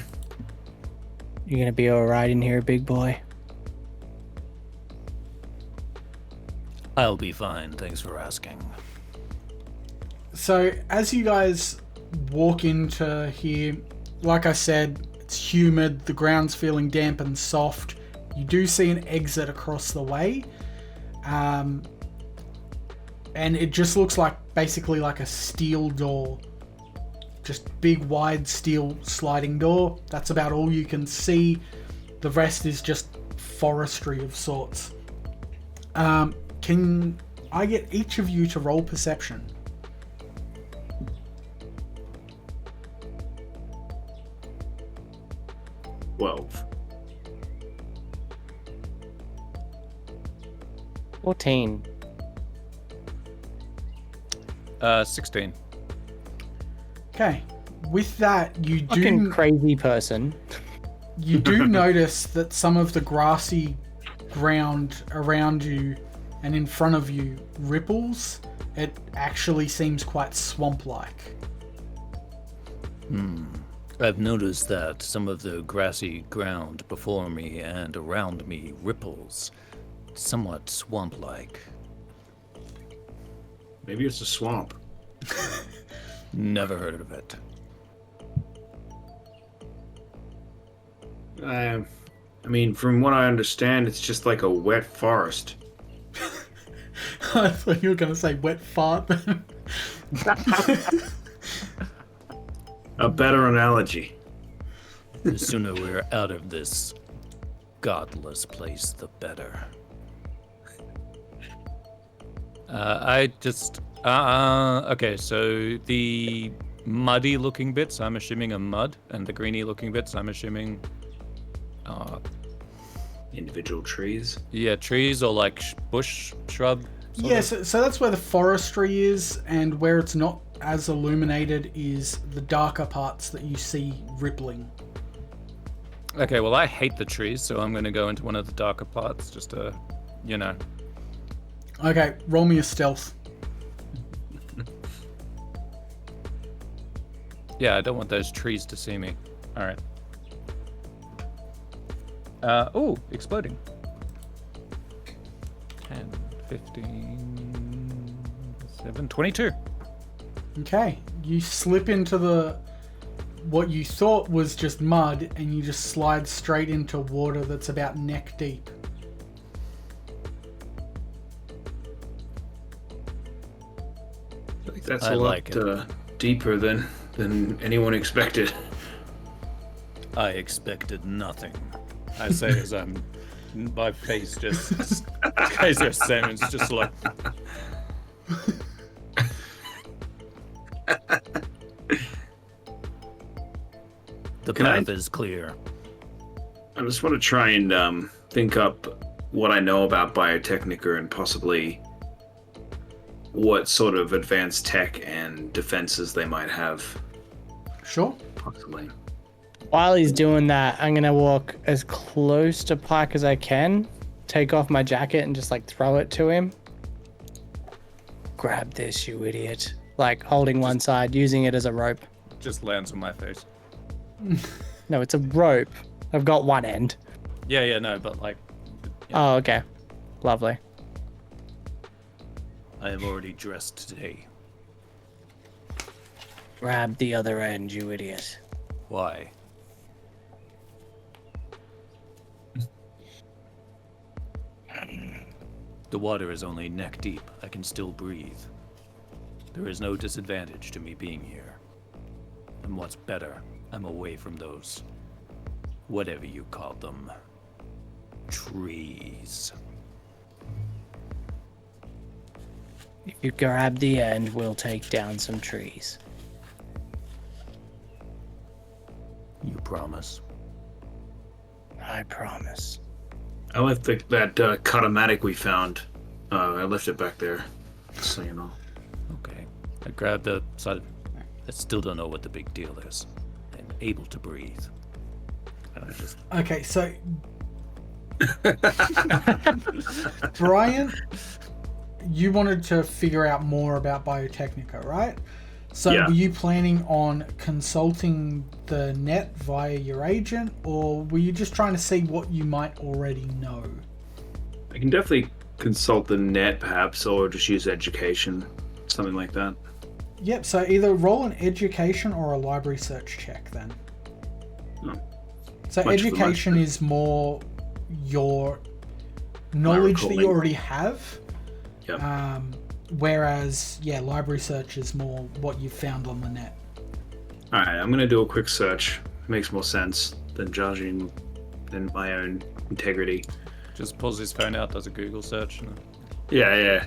You're gonna be alright in here, big boy. I'll be fine, thanks for asking. So as you guys walk into here, like I said, it's humid, the ground's feeling damp and soft. You do see an exit across the way. and it just looks like basically like a steel door. Just big, wide steel sliding door. That's about all you can see. The rest is just forestry of sorts. Can I get each of you to roll perception? Well, 14. 16. Okay. With that, you Fucking do crazy person. you do notice that some of the grassy ground around you and in front of you ripples. It actually seems quite swamp-like. I've noticed that some of the grassy ground before me and around me ripples, somewhat swamp-like. maybe it's a swamp. Never heard of it. I mean, from what I understand, it's just like a wet forest. I thought you were going to say wet fart. A better analogy. The sooner we're out of this godless place, the better. Okay, so the muddy looking bits, I'm assuming are mud, and the greeny looking bits, I'm assuming Individual trees. yeah, trees or like bush, shrub. sort Yeah, of? so that's where the forestry is, and where it's not as illuminated is the darker parts that you see rippling. Okay, well, I hate the trees, so I'm going to go into one of the darker parts just to, you know. Okay, roll me a stealth. Yeah, I don't want those trees to see me. All right. Oh, exploding. 10, 15, 7, 22. Okay, you slip into what you thought was just mud, and you just slide straight into water that's about neck deep. I think that's I a like lot deeper than anyone expected. I expected nothing. I say as my face just, Kaiser Simon's just like, the Can I- path is clear. I just want to try and think up what I know about Biotechnica and possibly what sort of advanced tech and defenses they might have. Sure. Possibly. While he's doing that, I'm gonna walk as close to Pyke as I can, take off my jacket and just like throw it to him. Grab this, you idiot. Like holding one side, using it as a rope. Just lands on my face. No, it's a rope. I've got one end. Yeah, no, but like, Oh, okay. Lovely. I have already dressed today. Grab the other end, you idiot. Why? The water is only neck deep. I can still breathe. There is no disadvantage to me being here. And what's better, I'm away from those, whatever you call them, trees. If you grab the end, we'll take down some trees. You promise? I promise. I left that cut-o-matic we found. I left it back there, so you know. Okay. I grabbed the side. I still don't know what the big deal is. I'm able to breathe. And I just Okay, so Bryant, you wanted to figure out more about Biotechnica, right? So Yeah. were you planning on consulting the net via your agent, or were you just trying to see what you might already know? I can definitely consult the net, perhaps, or just use education, something like that. Yep, so either roll an education or a library search check then. Oh. So Much for much, education then. is more your knowledge that you recalling. already have. Yep. Whereas, yeah, library search is more what you've found on the net. Alright, I'm gonna do a quick search. Makes more sense than judging in my own integrity. Just pulls his phone out, does a Google search. Yeah.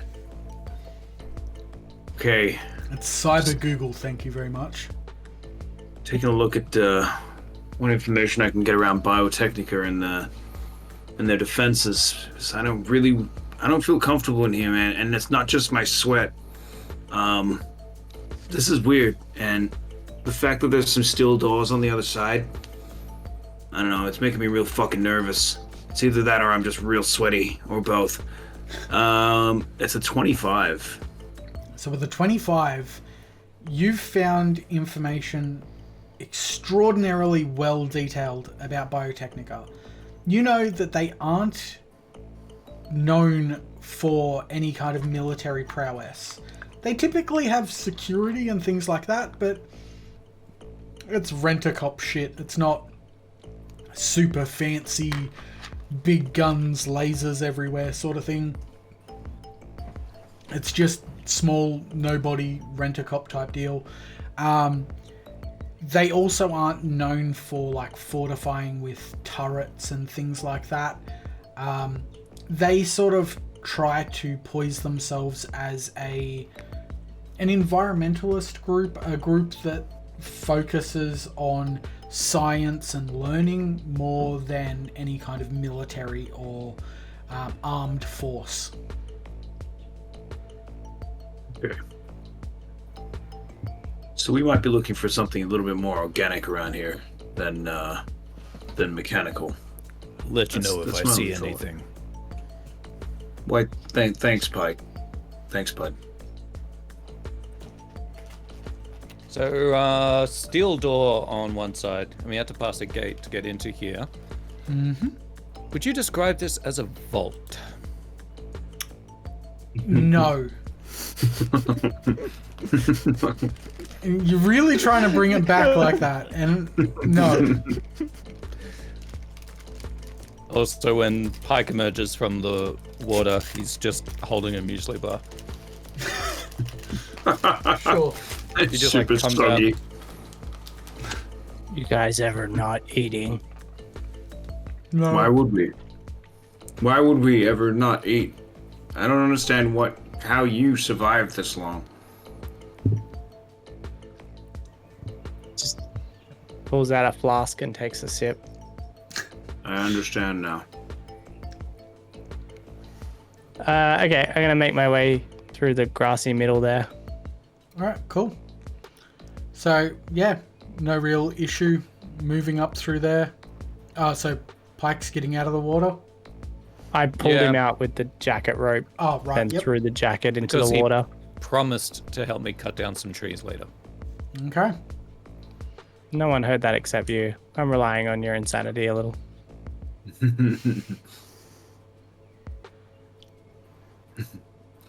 Okay, It's Cyber Google, thank you very much. taking a look at what information I can get around Biotechnica and their defenses. 'Cause I don't feel comfortable in here, man. And it's not just my sweat. This is weird, and the fact that there's some steel doors on the other side, I don't know, it's making me real fucking nervous. It's either that or I'm just real sweaty, or both. It's a 25. So with the 25, you've found information extraordinarily well detailed about Biotechnica. You know that they aren't known for any kind of military prowess. They typically have security and things like that, but it's rent-a-cop shit. It's not super fancy, big guns, lasers everywhere sort of thing. It's just small, nobody, rent-a-cop type deal. They also aren't known for like fortifying with turrets and things like that. They sort of try to poise themselves as an environmentalist group, a group that focuses on science and learning more than any kind of military or armed force. Okay. So we might be looking for something a little bit more organic around here than mechanical. Let you know if I my see only thought. anything. Why? Thanks, Pyke. Thanks, bud. So, steel door on one side, and we had to pass a gate to get into here. Mm-hmm. Would you describe this as a vault? No. You're really trying to bring it back like that, and no. Also, when Pyke emerges from the water, he's just holding a muesli bar. Sure. It's He just, like, super comes soggy. You guys ever not eating? No. Why would we? Why would we ever not eat? I don't understand how you survived this long. Just pulls out a flask and takes a sip. I understand now. Okay, I'm gonna make my way through the grassy middle there. Alright, cool. So, yeah, no real issue moving up through there. So Pyke's getting out of the water. I pulled Yeah. him out with the jacket rope Oh, right, and yep. threw the jacket into Because the he- water. Promised to help me cut down some trees later. Okay. No one heard that except you. I'm relying on your insanity a little. You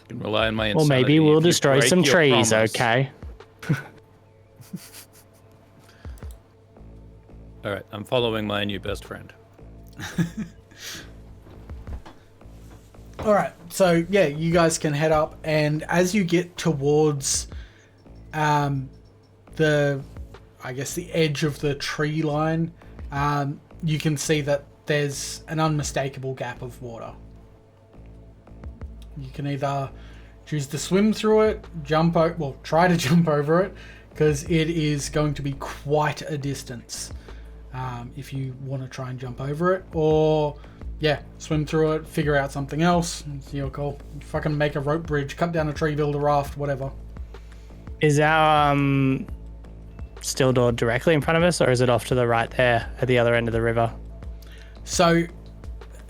can rely on my Well, insanity maybe we'll if you destroy break some your trees, promise. okay? All right, I'm following my new best friend. Alright, so yeah, you guys can head up, and as you get towards the edge of the tree line, you can see that there's an unmistakable gap of water. You can either choose to swim through it, try to jump over it, because it is going to be quite a distance if you want to try and jump over it, or yeah, swim through it, figure out something else. It's your call. Fucking make a rope bridge, cut down a tree, build a raft, whatever. Is our steel door directly in front of us, or is it off to the right there at the other end of the river? So,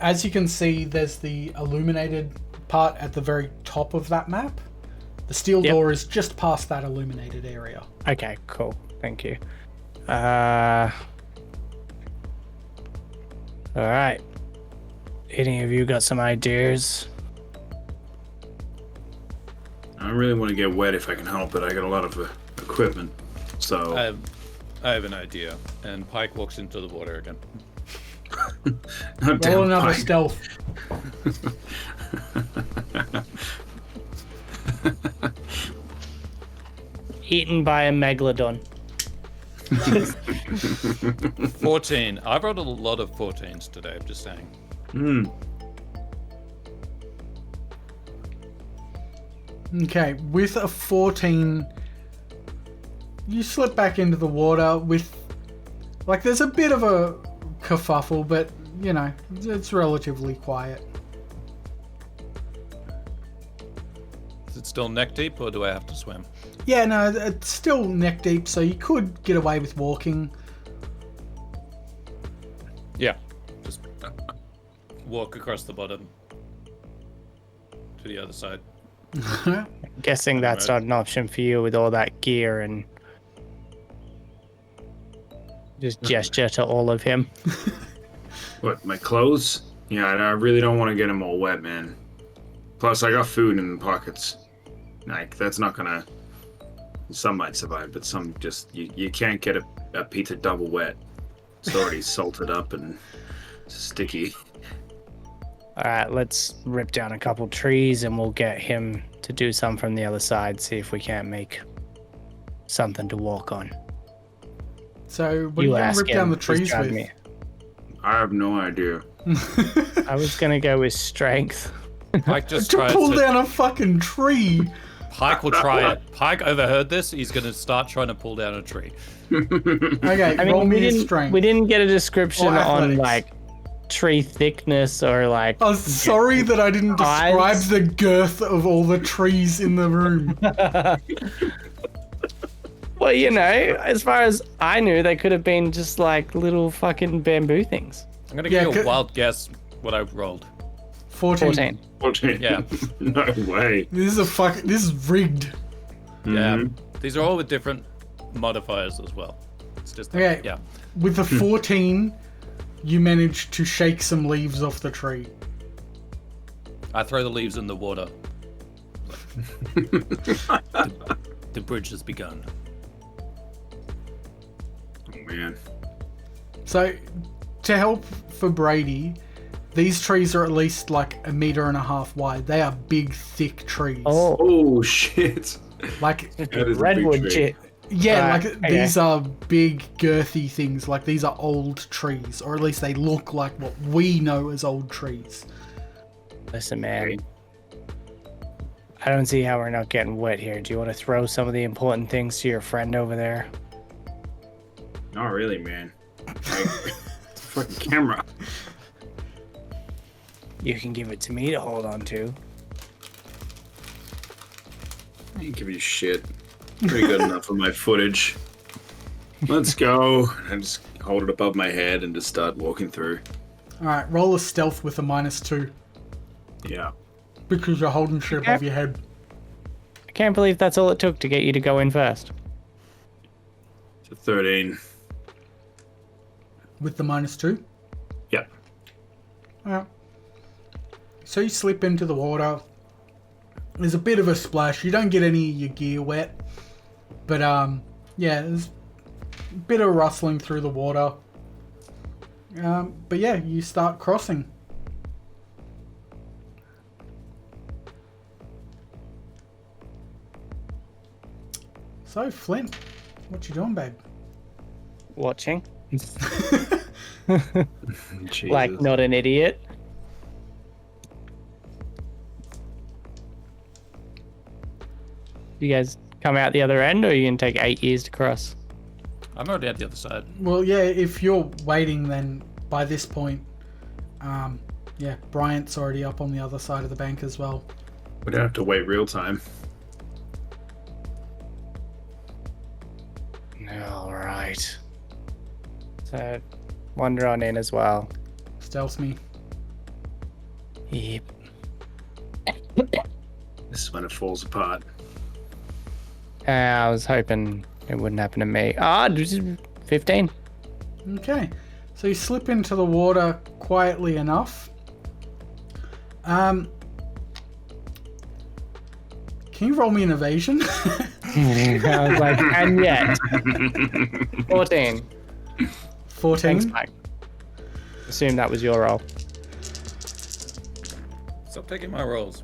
as you can see, there's the illuminated part at the very top of that map. The steel Yep. door is just past that illuminated area. Okay, cool. Thank you. All right. Any of you got some ideas? I really want to get wet if I can help it. I got a lot of equipment, so I have an idea. And Pyke walks into the water again. no Roll damn another Pyke. stealth. eaten by a megalodon. 14. I've rolled a lot of 14s today, I'm just saying. Okay, with a 14, you slip back into the water with, like, there's a bit of a kerfuffle, but, you know, it's relatively quiet. Is it still neck deep, or do I have to swim? Yeah, no, it's still neck deep, so you could get away with walking. Yeah. Just walk across the bottom to the other side. Guessing that's not an option for you with all that gear and just gesture to all of him. What, my clothes? Yeah, I really don't want to get them all wet, man. Plus, I got food in the pockets. Like, that's not gonna... Some might survive, but some just... You can't get a pizza double wet. It's already salted up and sticky. Alright, let's rip down a couple trees and we'll get him to do some from the other side, see if we can't make something to walk on. So, what are you going to rip down the trees with? Me. I have no idea. I was gonna go with strength. Pyke just To tries pull to... down a fucking tree! Pyke will try it. Pyke overheard this. He's going to start trying to pull down a tree. Okay, I roll mean, me a strength. we didn't get a description Or on athletics. like tree thickness or like. I'm sorry that I didn't describe Size. the girth of all the trees in the room. Well, you know, as far as I knew, they could have been just like little fucking bamboo things. I'm going to Yeah, give you a c- wild guess what I rolled. 14. 14. Yeah. No way. This is rigged. Yeah. These are all with different modifiers as well. It's just... Okay. Yeah. With the 14, you managed to shake some leaves off the tree. I throw the leaves in the water. The bridge has begun. Oh, man. So, to help for Brady, these trees are at least like 1.5 meters wide. They are big, thick trees. Oh, shit. Like, That is a Redwood big tree. shit. yeah, Right, like okay. these are big, girthy things. Like, these are old trees, or at least they look like what we know as old trees. Listen, man. I don't see how we're not getting wet here. Do you want to throw some of the important things to your friend over there? Not really, man. Like, it's a fucking camera. You can give it to me to hold on to. I ain't giving you shit. Pretty good enough for my footage. Let's go. I just hold it above my head and just start walking through. Alright, roll a stealth with a -2. Yeah. Because you're holding shit above your head. I can't believe that's all it took to get you to go in first. It's a 13. With the -2? Yeah. Alright. So you slip into the water. There's a bit of a splash. You don't get any of your gear wet. But, yeah, there's a bit of rustling through the water. But yeah, you start crossing. So, Flint, what you doing, babe? Watching. Jesus. Like, not an idiot. You guys come out the other end, or you can take 8 years to cross? I'm already at the other side. Well, yeah, if you're waiting, then by this point, yeah, Bryant's already up on the other side of the bank as well. We don't have to wait real time. All right. So, wander on in as well. Stealth me. Yep. This is when it falls apart. I was hoping it wouldn't happen to me. 15. Okay, so you slip into the water quietly enough. Can you roll me an evasion? I was like, and yet. 14. 14. Thanks, Mike. Assume that was your roll. Stop taking my rolls.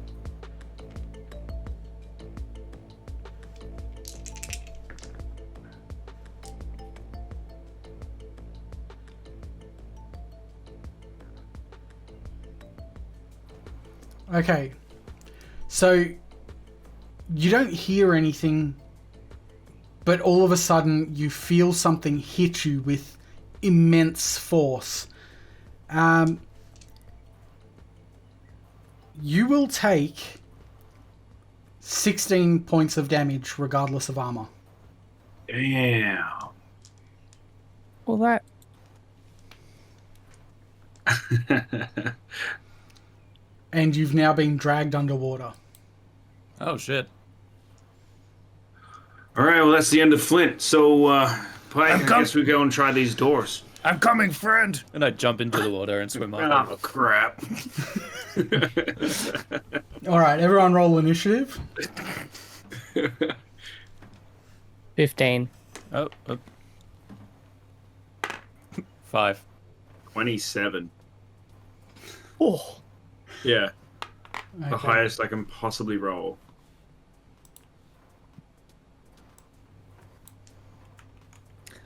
Okay. So you don't hear anything, but all of a sudden you feel something hit you with immense force. You will take 16 points of damage regardless of armor. Damn. Well, that. And you've now been dragged underwater. Oh shit. All right, well, that's the end of Flint. So, Pyke, I guess we go and try these doors. I'm coming, friend! And I jump into the water and swim up. Oh, crap. Alright, everyone roll initiative. 15. Oh. 5. 27. Oh. Yeah, the Okay. highest I can possibly roll.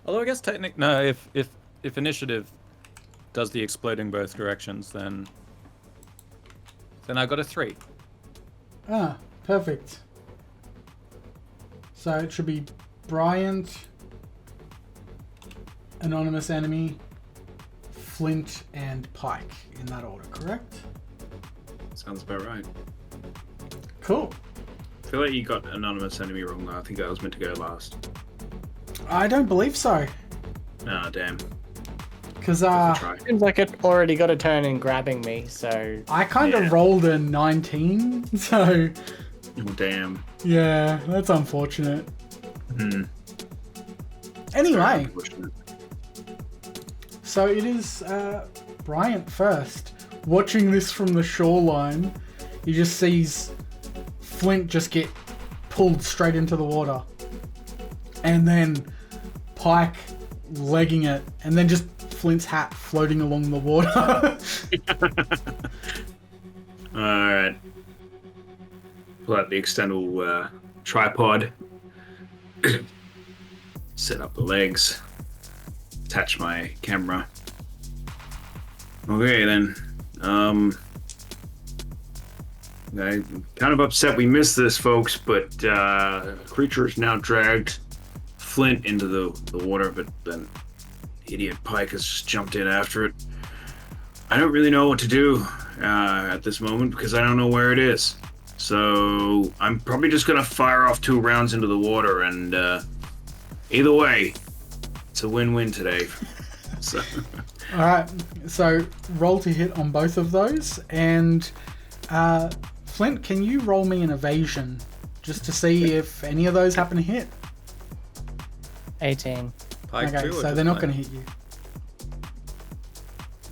Although I guess if initiative does the exploding both directions, then I got a 3. Ah, perfect. So it should be Bryant, Anonymous Enemy, Flint, and Pyke in that order, correct? Sounds about right. Cool. I feel like you got Anonymous Enemy wrong, though. I think that was meant to go last. I don't believe so. Ah, damn. Because Try. Seems like it already got a turn in grabbing me, so. I kind of rolled a 19, so Oh, damn. yeah, that's unfortunate. Hmm. Anyway, Unfortunate. so it is Bryant first. Watching this from the shoreline, he just sees Flint just get pulled straight into the water. And then Pyke legging it, and then just Flint's hat floating along the water. Alright. Pull out the external tripod. Set up the legs. Attach my camera. Okay, then. I'm kind of upset we missed this, folks, but creature is now dragged Flint into the water, but then idiot Pyke has just jumped in after it. I don't really know what to do at this moment because I don't know where it is. So I'm probably just gonna fire off 2 rounds into the water, and either way, it's a win-win today. So. Alright, so roll to hit on both of those, and Flint, can you roll me an evasion just to see if any of those happen to hit? 18. Pyke Okay, too, or so just they're not mine? going to hit you.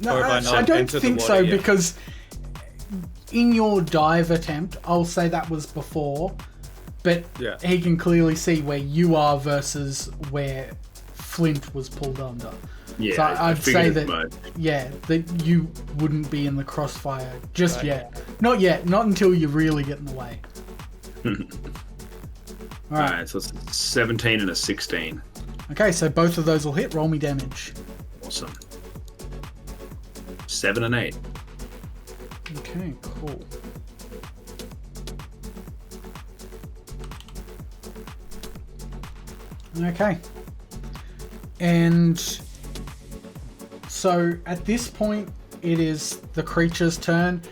No, Or if I I not don't enter the think water, so, yeah. because in your dive attempt, I'll say that was before, but Yeah. he can clearly see where you are versus where Flint was pulled under. Yeah, So I I'd figured say as that, much. yeah, that you wouldn't be in the crossfire just Right, yet. Not yet, not until you really get in the way. Alright, Alright, so it's 17 and a 16. okay, so both of those will hit. Roll me damage. Awesome. 7 and 8. Okay, cool. Okay. And so at this point, it is the creature's turn.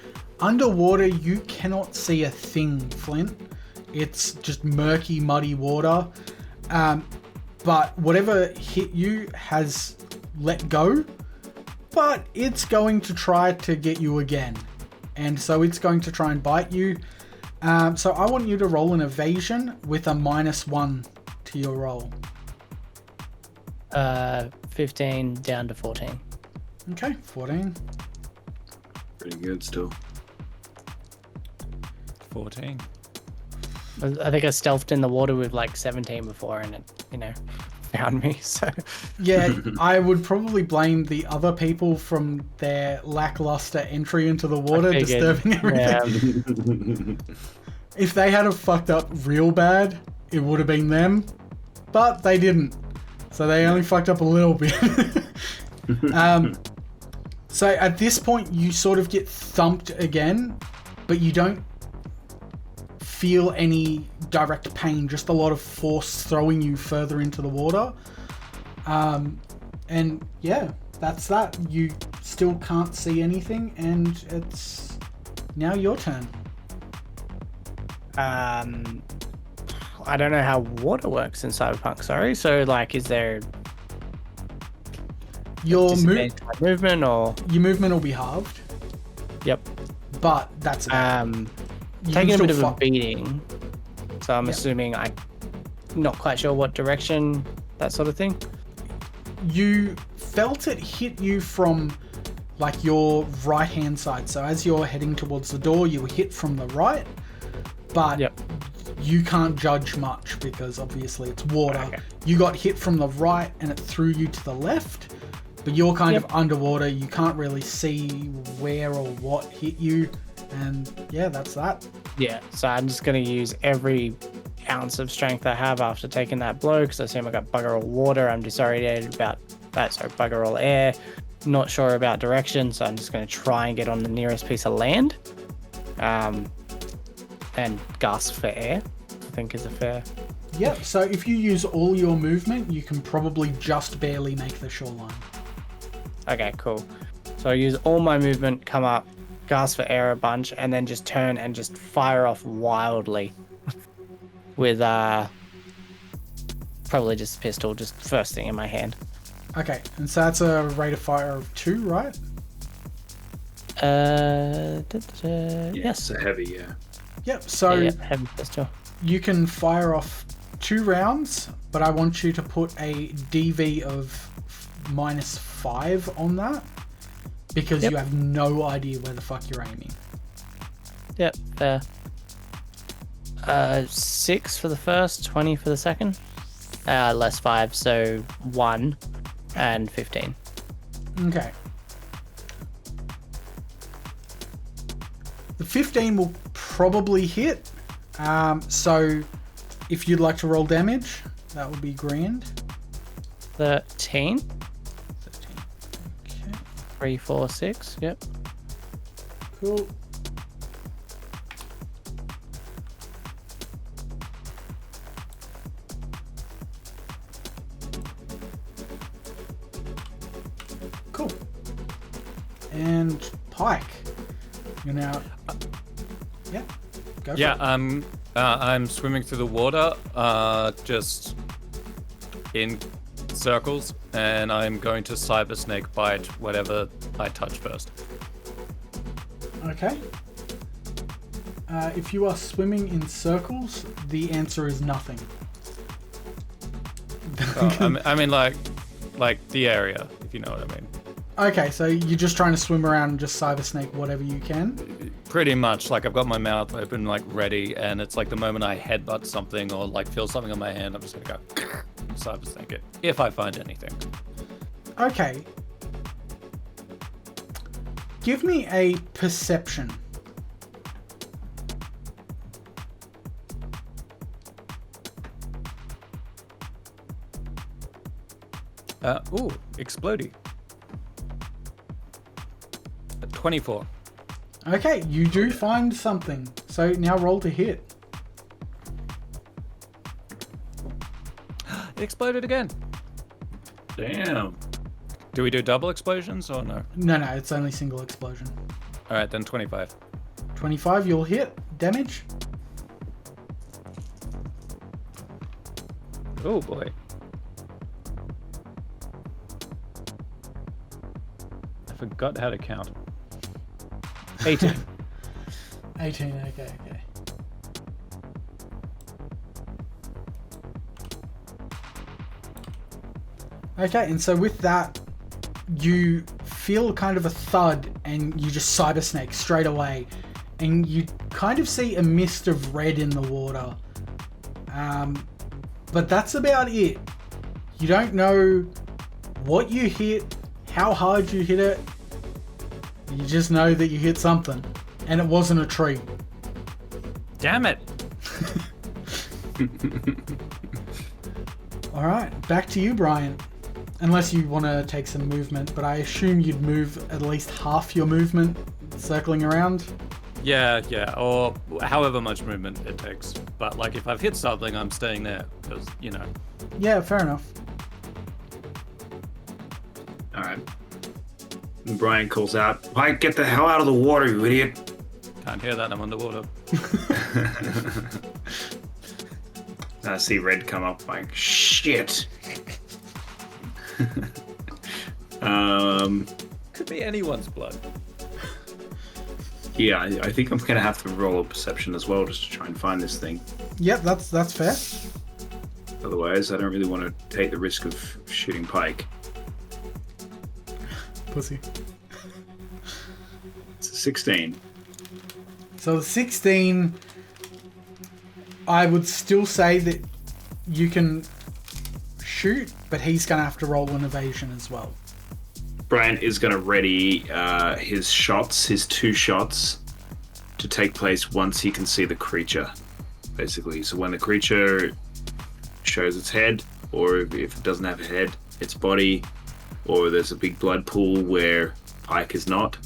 Underwater, you cannot see a thing, Flint. It's just murky, muddy water. But whatever hit you has let go. But it's going to try to get you again. And so it's going to try and bite you. So I want you to roll an evasion with a -1 to your roll. 15 down to 14. Okay, 14. Pretty good still. 14. I think I stealthed in the water with like 17 before, and it, found me. So Yeah, I would probably blame the other people from their lackluster entry into the water, I figured, disturbing everything. yeah. If they had have fucked up real bad, it would have been them. But they didn't. So they only fucked up a little bit. So at this point, you sort of get thumped again, but you don't feel any direct pain, just a lot of force throwing you further into the water. And yeah, that's that. You still can't see anything, and it's now your turn. I don't know how water works in Cyberpunk, sorry. So, like, is there Your movement or... Your movement will be halved, Yep. but that's it. You Taking can a bit of still a beating. So I'm assuming I'm not quite sure what direction, that sort of thing. You felt it hit you from like your right hand side. So as you're heading towards the door, you were hit from the right, but you can't judge much because obviously it's water. Okay. You got hit from the right and it threw you to the left, but you're kind of underwater. You can't really see where or what hit you. And yeah, that's that. Yeah, so I'm just going to use every ounce of strength I have after taking that blow, because I assume I got bugger all water. I'm disorientated about that, so bugger all air. Not sure about direction, so I'm just going to try and get on the nearest piece of land. And gasp for air, I think is a fair... Yep, so if you use all your movement, you can probably just barely make the shoreline. Okay, cool. So I use all my movement, come up, gasp for air a bunch, and then just turn and just fire off wildly with probably just a pistol, just first thing in my hand. Okay, and so that's a rate of fire of 2, right? Yes. It's a heavy, yeah. Yep, so heavy pistol. you can fire off 2 rounds, but I want you to put a DV of -5 on that, because you have no idea where the fuck you're aiming. Yep, fair. 6 for the first, 20 for the second. Less 5, so 1 and 15. Okay. The 15 will probably hit. So if you'd like to roll damage, that would be grand. 13. 13. Okay, 3, 4, 6. Yep. cool. Cool. And Pyke, you're now... Yeah, go for it. I'm swimming through the water, just in circles, and I'm going to cyber snake bite whatever I touch first. Okay. If you are swimming in circles, the answer is nothing. I mean, like the area, if you know what I mean. Okay, so you're just trying to swim around and just cyber snake whatever you can? Pretty much, like I've got my mouth open, like ready, and it's like the moment I headbutt something or like feel something on my hand, I'm just gonna go cyber snake it if I find anything. Okay. Give me a perception. Explodey. 24. Okay, you do find something. So now roll to hit. It exploded again. Damn. Do we do double explosions or no? No, it's only single explosion. All right, then 25. 25, you'll hit. Damage? Oh boy. I forgot how to count. 18. 18, okay. Okay, and so with that, you feel kind of a thud and you just cyber snake straight away. And you kind of see a mist of red in the water. But that's about it. You don't know what you hit, how hard you hit it. You just know that you hit something. And it wasn't a tree. Damn it. Alright, back to you, Bryant. Unless you want to take some movement, but I assume you'd move at least half your movement circling around. Yeah, or however much movement it takes. But like, if I've hit something, I'm staying there because Yeah, fair enough. All right. And Brian calls out, "Pyke, get the hell out of the water, you idiot!" Can't hear that. I'm underwater. I see Red come up like, shit. Could be anyone's blood. Yeah, I think I'm gonna have to roll a perception as well just to try and find this thing. Yep, that's fair. Otherwise, I don't really want to take the risk of shooting Pyke. Pussy. It's a 16. So 16, I would still say that you can shoot, but he's going to have to roll an evasion as well. Bryant is going to ready his shots, his 2 shots, to take place once he can see the creature, basically. So when the creature shows its head, or if it doesn't have a head, its body, or there's a big blood pool where Pyke is not,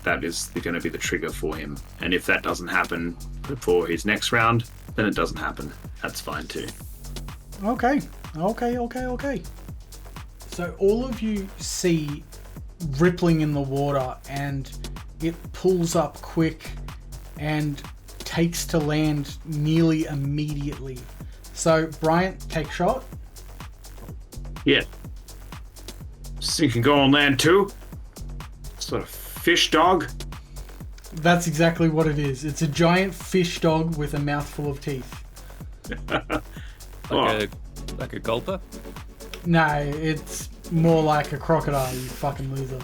that is going to be the trigger for him. And if that doesn't happen before his next round, then it doesn't happen. That's fine too. Okay. So all of you see rippling in the water, and it pulls up quick and takes to land nearly immediately. So Bryant, take shot. Yeah. So you can go on land too? Sort of fish dog? That's exactly what it is. It's a giant fish dog with a mouthful of teeth. Like a gulper? No, it's more like a crocodile, you fucking loser.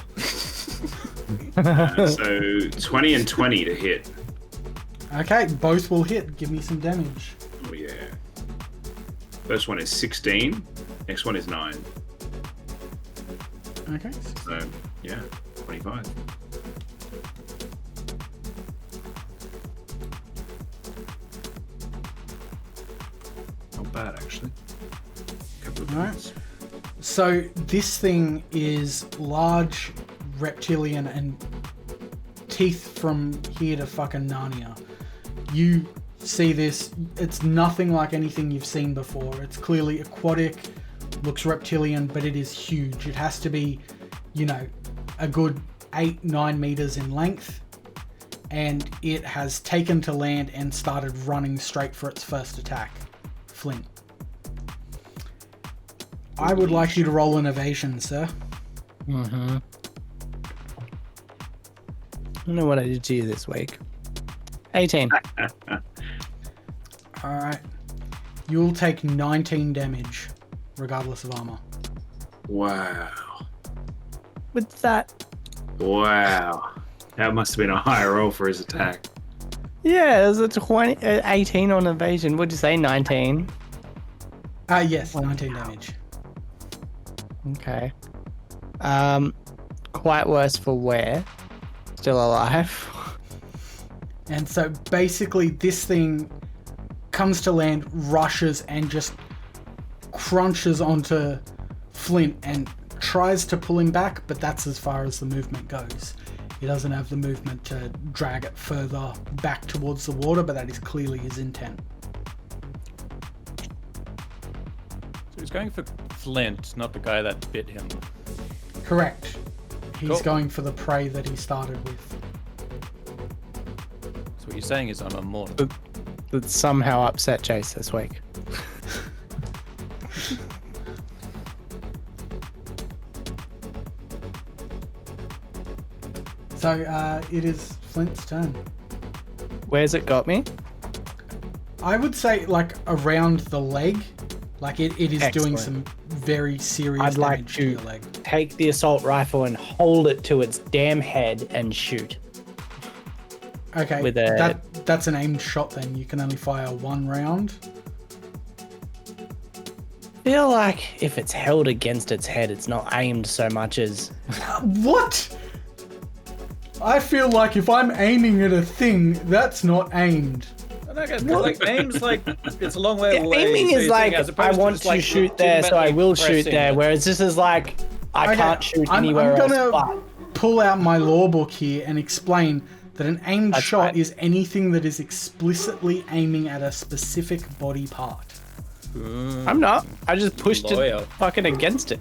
So 20 and 20 to hit. Okay, both will hit. Give me some damage. Oh yeah. First one is 16. Next one is 9. Okay. So yeah, 25. Not bad actually. Couple of Alright. points. So this thing is large, reptilian, and teeth from here to fucking Narnia. You see this, it's nothing like anything you've seen before. It's clearly aquatic, looks reptilian, but it is huge. It has to be, a good 8-9 meters in length, and it has taken to land and started running straight for its first attack. Flint. I would like you to roll an evasion, sir. Mm-hmm. I don't know what I did to you this week. 18. Alright. You'll take 19 damage, regardless of armor. Wow. With that, Wow. That must have been a high roll for his attack. yeah, it was a 18 on evasion. What'd you say, 19? Yes, 19 damage. Okay. Quite worse for wear. Still alive. And so basically this thing comes to land, rushes, and just crunches onto Flint and tries to pull him back, but that's as far as the movement goes. He doesn't have the movement to drag it further back towards the water, but that is clearly his intent. So he's going for Flint, not the guy that bit him. Correct. He's Cool. going for the prey that he started with. So what you're saying is I'm immortal. That somehow upset Jace this week. So it is Flint's turn. Where's it got me? I would say like around the leg. Like it is doing Excellent. some very serious I'd like damage to your leg. take the assault rifle and hold it to its damn head and shoot. Okay, with a- that's an aimed shot then. You can only fire 1 round. Feel like if it's held against its head, it's not aimed so much as What? I feel like if I'm aiming at a thing, that's not aimed. Like aim's like it's a long way away. aiming so is you like think as I opposed want just, to like, shoot there, so I will shoot pressing there. it. Whereas this is like I Okay, can't shoot I'm anywhere gonna else. But pull out my law book here and explain that an aimed That's shot right. is anything that is explicitly aiming at a specific body part. I'm not. I just pushed Loyal. it fucking against it.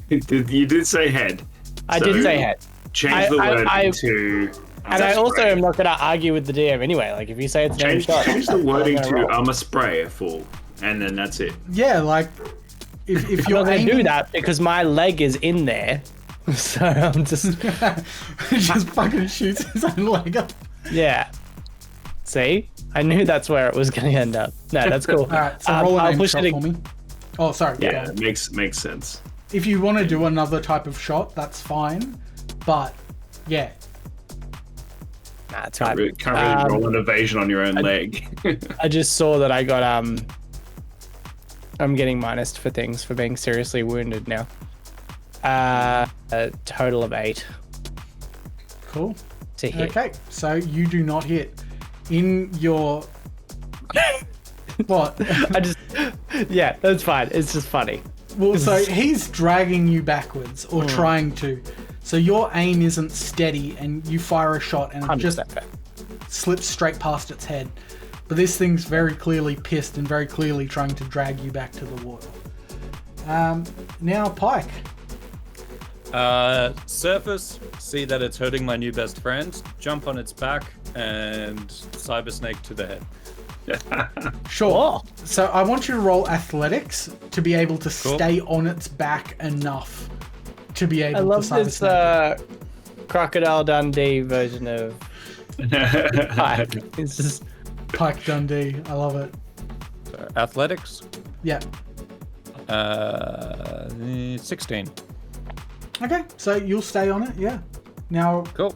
You did say head. I So did say head. Change the word to. And I also am not going to argue with the DM anyway. Like, if you say it's an aimed shot, Change the I'm not wording gonna to roll. I'm a sprayer full, and then that's it. Yeah, like if I'm you're not going to do aiming, that because my leg is in there. So I'm just, just fucking shoots his own leg up. yeah. See? I knew that's where it was going to end up. No, that's cool. All right, so roll an I'll aim push shot it. for me. Oh, sorry. go Yeah, on. it makes sense. If you want to do another type of shot, that's fine. But yeah, Nah, it's fine. Can't really roll an evasion on your own leg. I just saw that I got I'm getting minus for things for being seriously wounded now. A total of 8 cool. to hit. Okay, so you do not hit. In your what? Yeah, that's fine. It's just funny. Well, so he's dragging you backwards or trying to. So your aim isn't steady, and you fire a shot, and it just 100% fair. slips straight past its head. But this thing's very clearly pissed and very clearly trying to drag you back to the water. Now Pyke. Surface, see that it's hurting my new best friend, jump on its back, and cyber snake to the head. Sure. So I want you to roll athletics to be able to stay on its back enough to be able I love to cyber this snake. Crocodile Dundee version of Pyke. It's just Pyke Dundee. I love it. Athletics, Yeah. 16. Okay, so you'll stay on it, yeah. Now, Cool.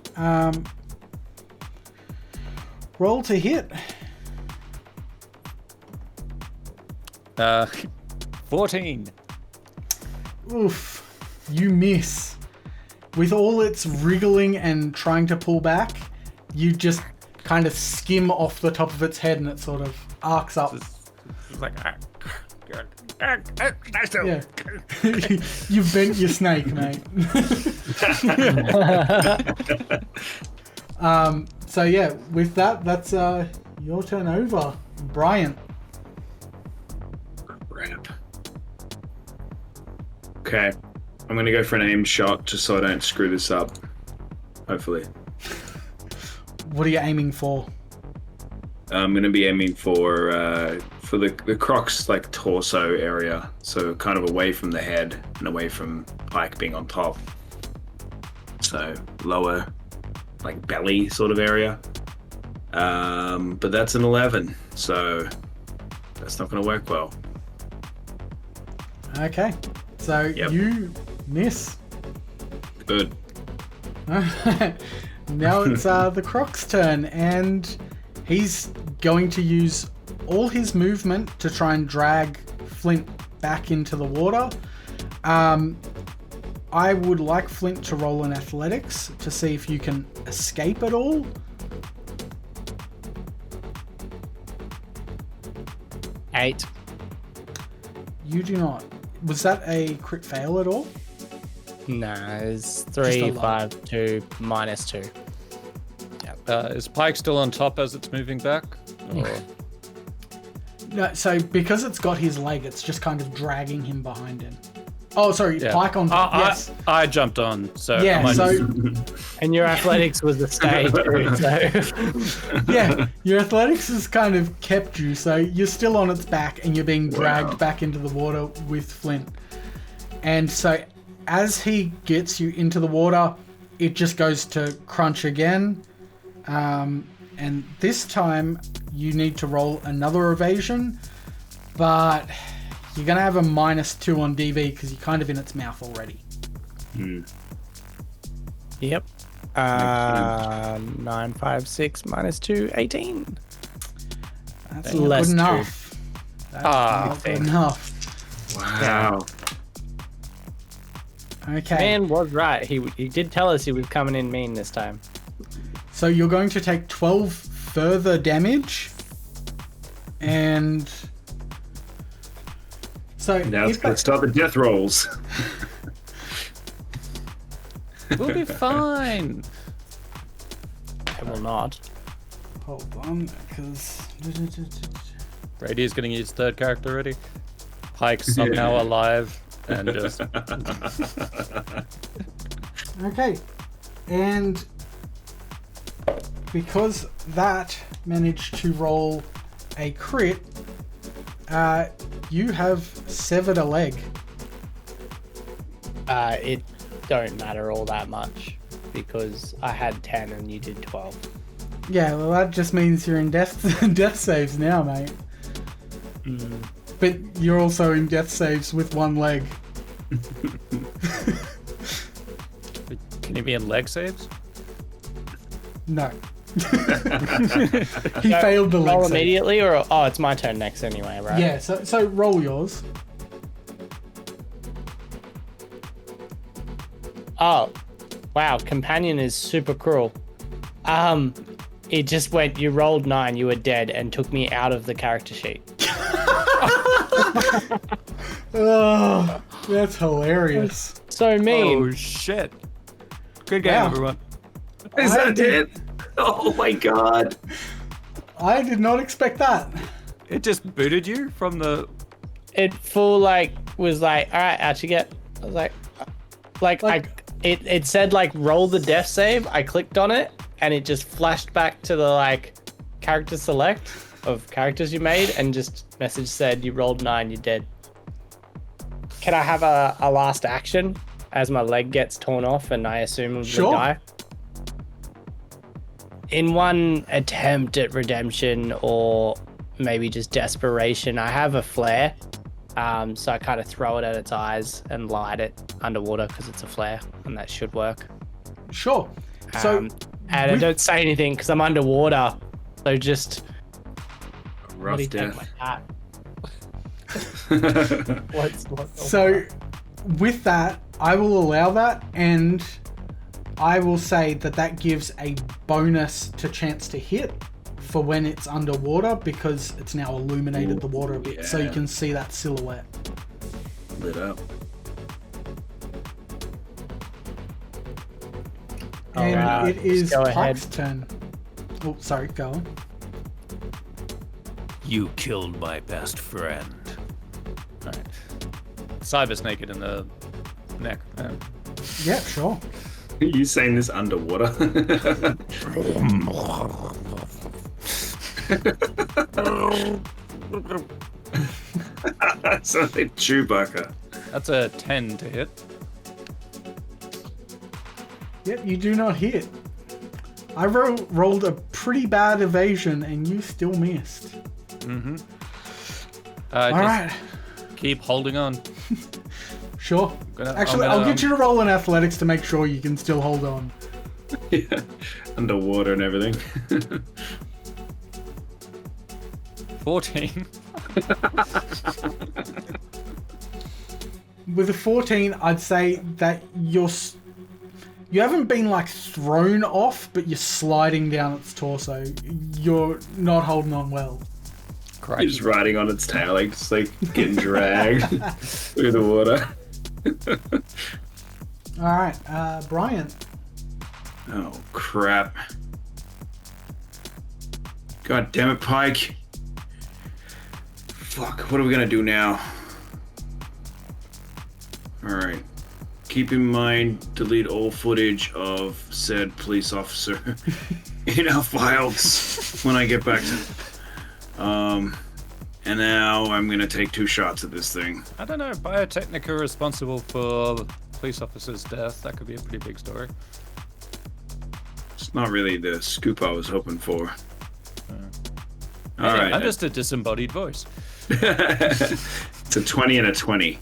roll to hit. 14. Oof, you miss. With all its wriggling and trying to pull back, you just kind of skim off the top of its head and it sort of arcs up. It's like, Yeah. You've bent your snake, mate. So yeah, with that, that's your turn over. Bryant. Crap. Okay, I'm gonna go for an aim shot just so I don't screw this up. Hopefully, What are you aiming for? I'm gonna be aiming for the croc's like torso area, so kind of away from the head and away from Pyke being on top. So lower, like belly sort of area. But that's an 11, so that's not gonna work well. Okay, so Yep. you miss. Good. Now it's the Croc's turn, and he's going to use all his movement to try and drag Flint back into the water. I would like Flint to roll an athletics to see if you can escape at all. eight. You do not. Was that a crit fail at all? Nah, it's Just 3, a lot. 5, 2, minus 2. is Pyke still on top as it's moving back? Or... No, so because it's got his leg, it's just kind of dragging him behind him. Oh, sorry, Yeah. Pyke on top. Yes. I jumped on, so Yeah, I might so And your athletics was the stage. So. yeah, your athletics has kind of kept you, so you're still on its back and you're being dragged back into the water with Flint. And so as he gets you into the water, it just goes to crunch again. And this time you need to roll another evasion, but you're going to have a -2 on DV because you're kind of in its mouth already. Yep. 9, 5, 6, minus 2, 18. That's Less not good two. enough. That's not good enough. Wow. Okay. Man was right. He did tell us he was coming in mean this time. So you're going to take 12 further damage, and so Now if let's start the death rolls. We'll be fine. It will not. Hold on, because... Brady is getting his third character ready. Pyke's somehow alive and just... Okay. And because that managed to roll a crit, you have severed a leg. It don't matter all that much because I had 10 and you did 12. Yeah, well, that just means you're in death saves now, mate. But you're also in death saves with one leg. Can he be in leg saves? No. He failed the leg Roll save. immediately, or it's my turn next anyway, right? Yeah, so roll yours. Oh, wow! Companion is super cruel. It just went. You rolled 9. You were dead, and took me out of the character sheet. Oh, that's hilarious. So mean. Oh shit! Good game, Wow. everyone. Is that it? Oh my god. I did not expect that. It just booted you from the. It full was like, all right, out you get. I was it said roll the death save. I clicked on it, and it just flashed back to the character select of characters you made, and just message said you rolled 9, you're dead. Can I have a last action as my leg gets torn off and I assume we Sure. die? In one attempt at redemption or maybe just desperation, I have a flare. So I kind of throw it at its eyes and light it underwater because it's a flare, and that should work. Sure. So, And I don't say anything because I'm underwater. So just Rough Bloody take death. my hat. What's so with that, I will allow that, and I will say that gives a bonus to chance to hit for when it's underwater because it's now illuminated the water a bit, so you can see that silhouette. Lit up. And Alright, it is go ahead. Pyke's turn. Oh, sorry, go on. You killed my best friend. Alright. Cyber's naked in the neck. Yeah, sure. Are you saying this underwater? Sounds like Chewbacca. That's a 10 to hit. Yep, you do not hit. I rolled a pretty bad evasion, and you still missed. Mm-hmm. All right. Keep holding on. Sure. Actually, I'll get you to roll in athletics to make sure you can still hold on. Yeah. Underwater and everything. 14. With a 14, I'd say that you haven't been thrown off, but you're sliding down its torso. You're not holding on well. You're just riding on its tail, just getting dragged through the water. All right, Bryant. Oh, crap. God damn it, Pyke. Fuck, what are we gonna do now? Alright. Keep in mind, delete all footage of said police officer in our files when I get back to... And now I'm gonna take 2 shots at this thing. I don't know. Biotechnica responsible for the police officer's death. That could be a pretty big story. It's not really the scoop I was hoping for. Hey, Alright. I'm just a disembodied voice. It's a 20 and a 20.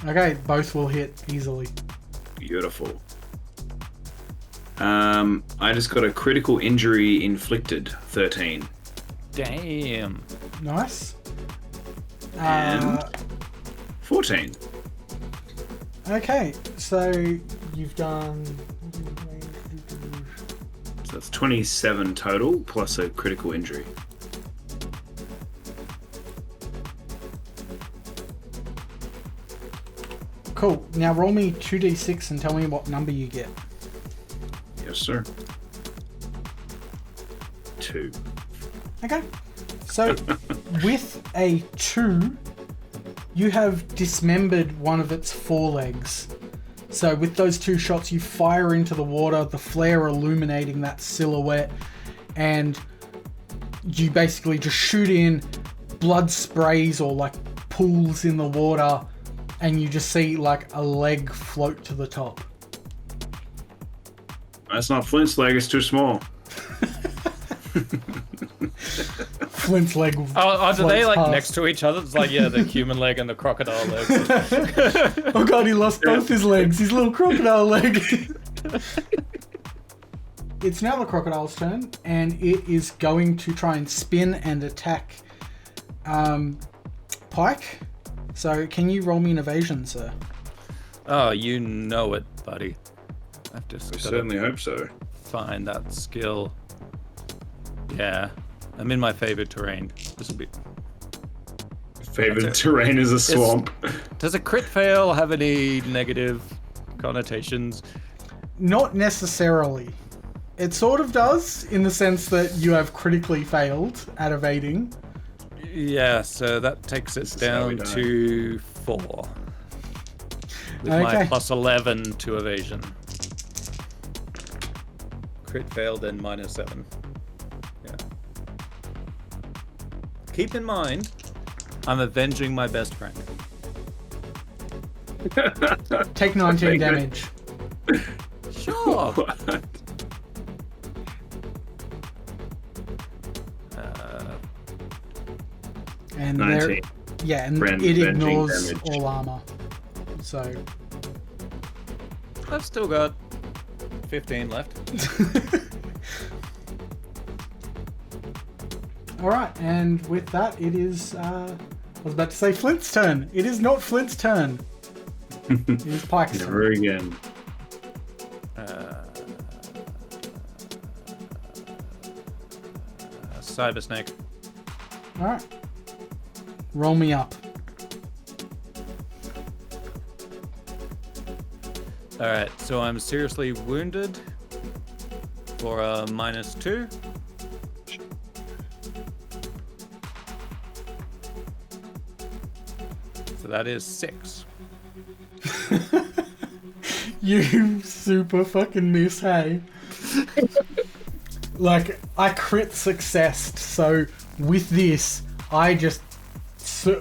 Okay, both will hit easily. Beautiful. I just got a critical injury inflicted, 13. Damn. Nice. And 14. Okay, so you've done... So that's 27 total, plus a critical injury. Cool. Now roll me 2d6 and tell me what number you get. Yes, sir. 2. Okay. So, with a 2, you have dismembered one of its forelegs. So, with those 2 shots, you fire into the water, the flare illuminating that silhouette, and you basically just shoot in, blood sprays or like pools in the water, and you just see like a leg float to the top. That's not Flint's leg, it's too small. Flint's leg. Oh, do they floats like past. next to each other? It's like, yeah, the human leg and the crocodile leg. Oh god, he lost both his legs. His little crocodile leg. It's now the crocodile's turn, and it is going to try and spin and attack Pyke. So, can you roll me an evasion, sir? Oh, you know it, buddy. I've just I gotta certainly hope so. find that skill. Yeah, I'm in my favorite terrain. This will be. Favorite That's it. terrain is a swamp. Does a crit fail have any negative connotations? Not necessarily. It sort of does, in the sense that you have critically failed at evading. Yeah, so that takes it how we down die. to 4. With my Okay. plus 11 to evasion. Crit failed, then minus 7. Yeah. Keep in mind, I'm avenging my best friend. Take 19 damage. Sure. And 19. yeah, and Friend it avenging ignores damage. all armor. So, I've still got 15 left. alright, and with that, it is, I was about to say Flint's turn. It is not Flint's turn. It is Pyke's Never turn. again. Cyber Snake. Alright. Roll me up. Alright, so I'm seriously wounded for a minus 2. So that is 6. You super fucking miss, hey? Like, I crit successed, so with this, I just,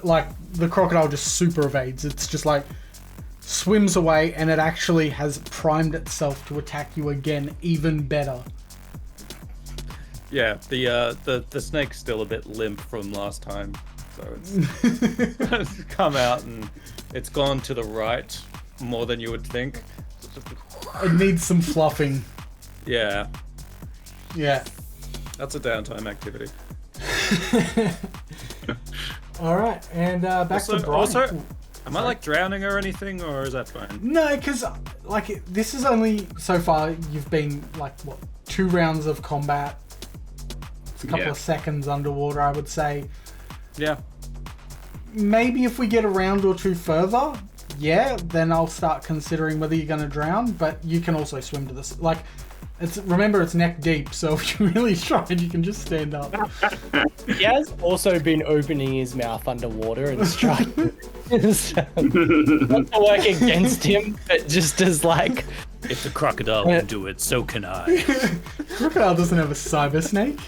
like, the crocodile just super evades. It's just like, swims away, and it actually has primed itself to attack you again, even better. Yeah, the snake's still a bit limp from last time, so it's come out and it's gone to the right more than you would think. It needs some fluffing. Yeah, Yeah. that's a downtime activity. Alright, and back to Bryant. Also, am I like drowning or anything, or is that fine? No, because, like, this is only, so far, you've been, like, what, 2 rounds of combat. It's a couple of seconds underwater, I would say. Yeah. Maybe if we get a round or 2 further, yeah, then I'll start considering whether you're going to drown, but you can also swim to this. Like, remember, it's neck deep, so if you really tried, you can just stand up. He has also been opening his mouth underwater and striking. Not to work against him, but just as like. If the crocodile can do it, so can I. Crocodile doesn't have a cyber snake.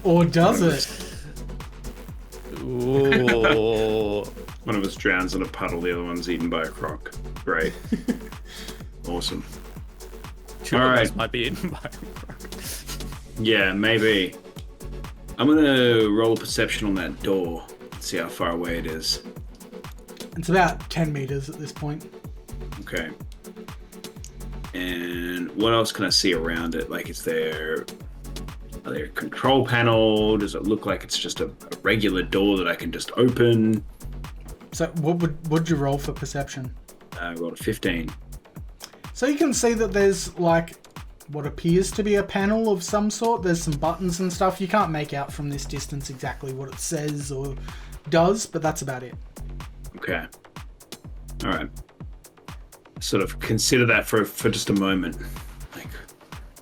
Or does it? Ooh. One of us drowns in a puddle, the other one's eaten by a croc. Great. Awesome. Two All of right. us might be eaten by a croc. Yeah, maybe. I'm gonna roll a perception on that door. See how far away it is. It's about 10 meters at this point. Okay. And what else can I see around it? Like, are there a control panel? Does it look like it's just a regular door that I can just open? So what would you roll for perception? I rolled a 15. So you can see that there's like what appears to be a panel of some sort. There's some buttons and stuff. You can't make out from this distance exactly what it says or does, but that's about it. Okay. All right. Sort of consider that for just a moment. Like,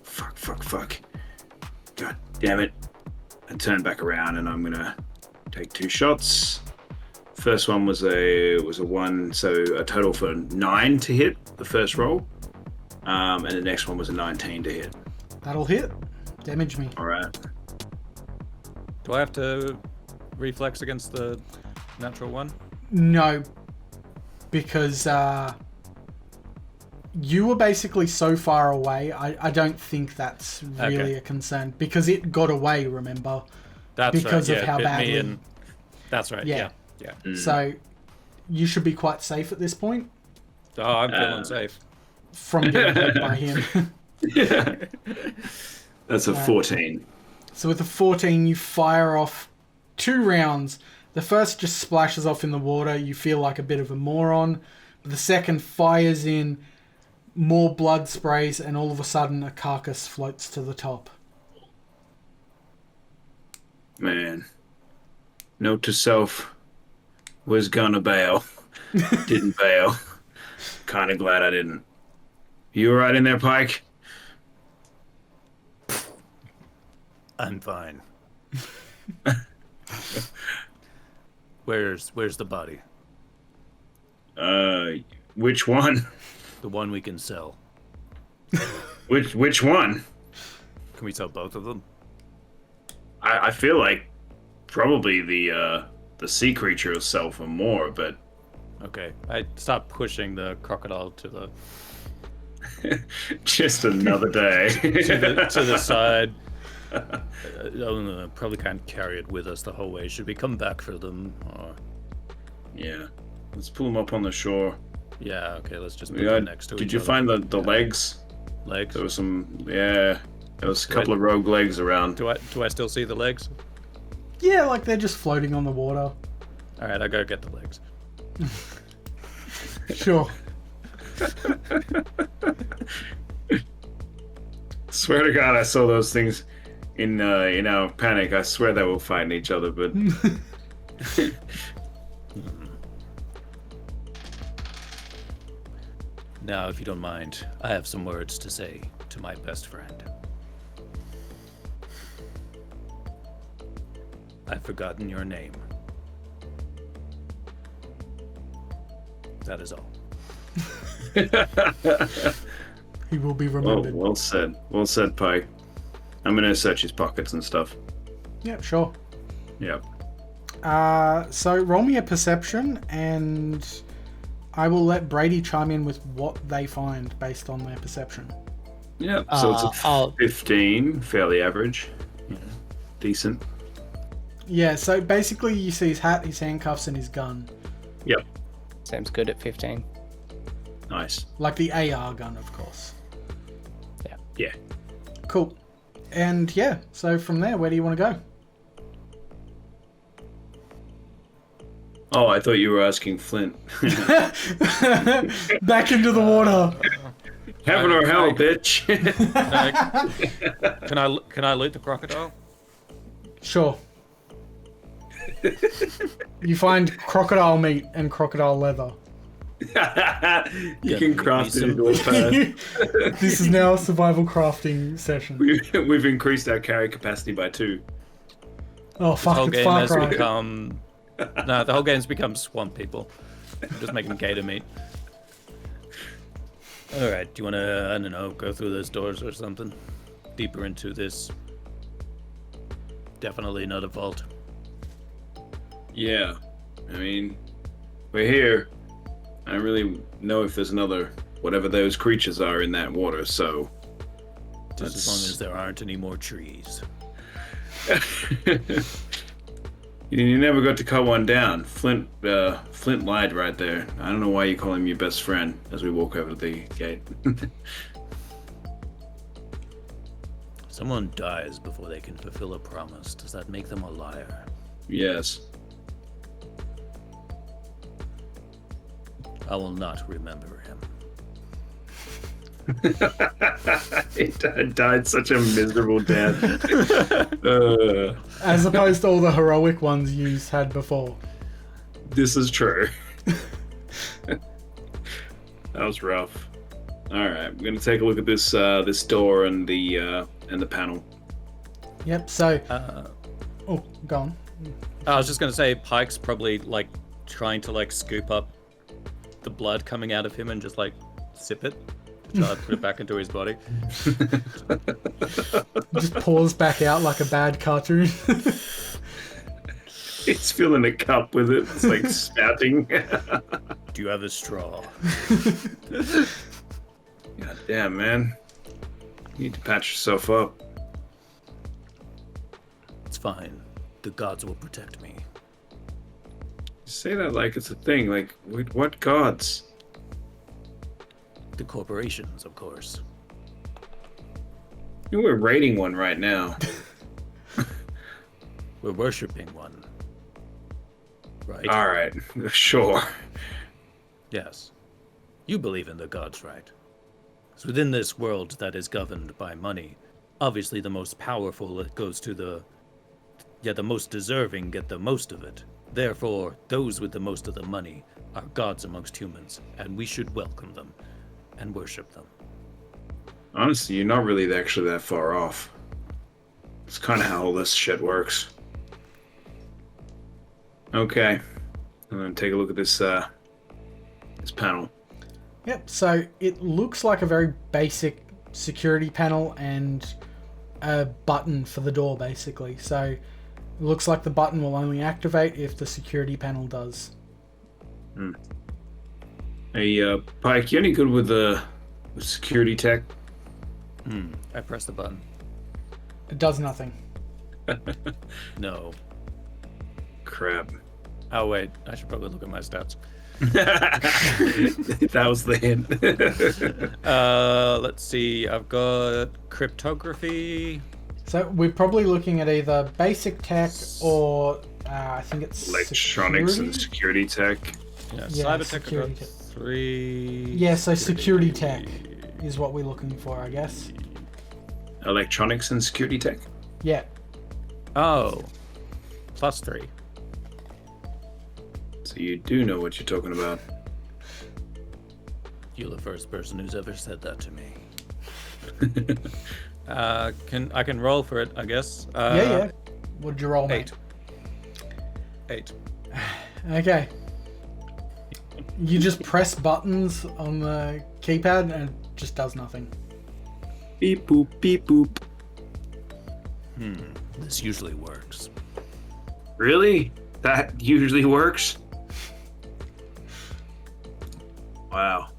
fuck. fuck. God damn it. I turn back around and I'm gonna take 2 shots. First one was a 1, so a total for 9 to hit the first roll. And the next one was a 19 to hit. That'll hit. Damage me. All right. Do I have to reflex against the natural one? No, because you were basically so far away. I don't think that's really a concern because it got away. Remember, That's because right. of Yeah, how it bit me badly. and... That's right. Yeah. Yeah. So you should be quite safe at this point Oh, I'm feeling safe. from getting hit by him. That's a 14. So with the 14, you fire off 2 rounds. The first just splashes off in the water. You feel like a bit of a moron. But the second fires in, more blood sprays, and all of a sudden a carcass floats to the top. Man. Note to self. Was gonna bail. Didn't bail. Kinda glad I didn't. You alright in there, Pyke? I'm fine. Where's the body? Which one? The one we can sell. Which one? Can we sell both of them? I feel like probably the sea creature itself or more, but Okay. I stopped pushing the crocodile to the just another day. to the side. Probably can't carry it with us the whole way. Should we come back for them? Or... Yeah. Let's pull them up on the shore. Yeah, okay, let's just put them next to each other. Did you find the legs? Legs? There was some, there was a couple of rogue legs around. Do I still see the legs? Yeah, like they're just floating on the water. Alright, I gotta get the legs. Sure. Swear to God, I saw those things in our panic. I swear they were fighting each other, but Now, if you don't mind, I have some words to say to my best friend. I've forgotten your name. That is all. He will be well, remembered. well said, Pyke. I'm gonna search his pockets and stuff. Yeah, sure. Yeah. So roll me a perception, and I will let Brady chime in with what they find based on their perception. Yeah. So it's a I'll- 15, fairly average. Yeah. Decent. Yeah, so basically you see his hat, his handcuffs, and his gun. Yep. Seems good at 15. Nice. Like the AR gun, of course. Yeah. Cool. And yeah, so from there, where do you want to go? Oh, I thought you were asking Flint. Back into the water. Heaven or hell, bitch. Can I loot the crocodile? Sure. You find crocodile meat and crocodile leather. You can craft it into a pad. This is now a survival crafting session. We've increased our carry capacity by 2. Oh The fuck, whole it's game Far has Cry. become... No, the whole game's become swamp people. I'm just making gator meat. Alright, do you want to, I don't know, go through those doors or something? Deeper into this. Definitely not a vault. Yeah. I mean, we're here. I don't really know if there's another, whatever those creatures are in that water, so. Just as long as there aren't any more trees. You never got to cut one down. Flint lied right there. I don't know why you call him your best friend as we walk over to the gate. Someone dies before they can fulfill a promise. Does that make them a liar? Yes. I will not remember him. He died such a miserable death. As opposed to all the heroic ones you had before. This is true. That was rough. All right, we're gonna take a look at this this door and the and the panel. Yep. So, oh, go on. I was just gonna say, Pyke's probably like trying to like scoop up the blood coming out of him and just like sip it, try to put it back into his body. Just pours back out like a bad cartoon. He's filling a cup with it. It's like spouting. Do you have a straw? God damn, man. You need to patch yourself up. It's fine. The gods will protect me. You say that like it's a thing. Like, what gods? The corporations, of course. You know, we're raiding one right now. We're worshipping one. Right? All right, sure. Yes. You believe in the gods, right? It's within this world that is governed by money. Obviously, the most powerful, it goes to the most deserving get the most of it. Therefore, those with the most of the money are gods amongst humans, and we should welcome them and worship them. Honestly, you're not really actually that far off. It's kind of how all this shit works. Okay, I'm gonna take a look at this panel. Yep, so it looks like a very basic security panel and a button for the door, basically. So it looks like the button will only activate if the security panel does. Hey, Pyke, you any good with security tech? I press the button. It does nothing. No. Crap. Oh wait, I should probably look at my stats. That was the hint. Let's see. I've got cryptography. So we're probably looking at either basic tech or I think it's Electronics and security tech. Yeah, Yeah, Cybertech security got tech. 3. Yeah, so security tech is what we're looking for, I guess. Electronics and security tech? Yeah. Oh. +3. So you do know what you're talking about. You're the first person who's ever said that to me. I can roll for it, I guess. Yeah. What'd you roll, mate? 8. Okay. You just press buttons on the keypad and it just does nothing. Beep boop, beep boop. This usually works. Really? That usually works? Wow.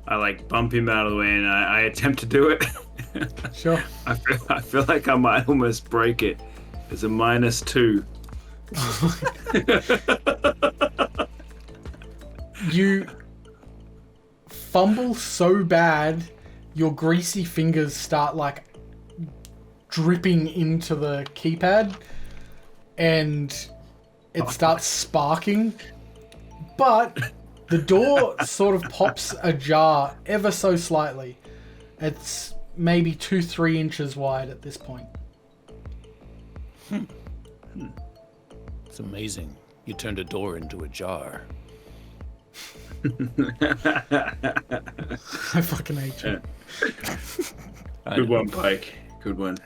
I like bump him out of the way and I attempt to do it. Sure. I feel like I might almost break it. It's a -2. You fumble so bad, your greasy fingers start like dripping into the keypad and it starts sparking. But the door sort of pops ajar ever so slightly. It's maybe 2-3 inches wide at this point. It's amazing. You turned a door into a jar. I fucking hate you. Good one, Pyke. Good one.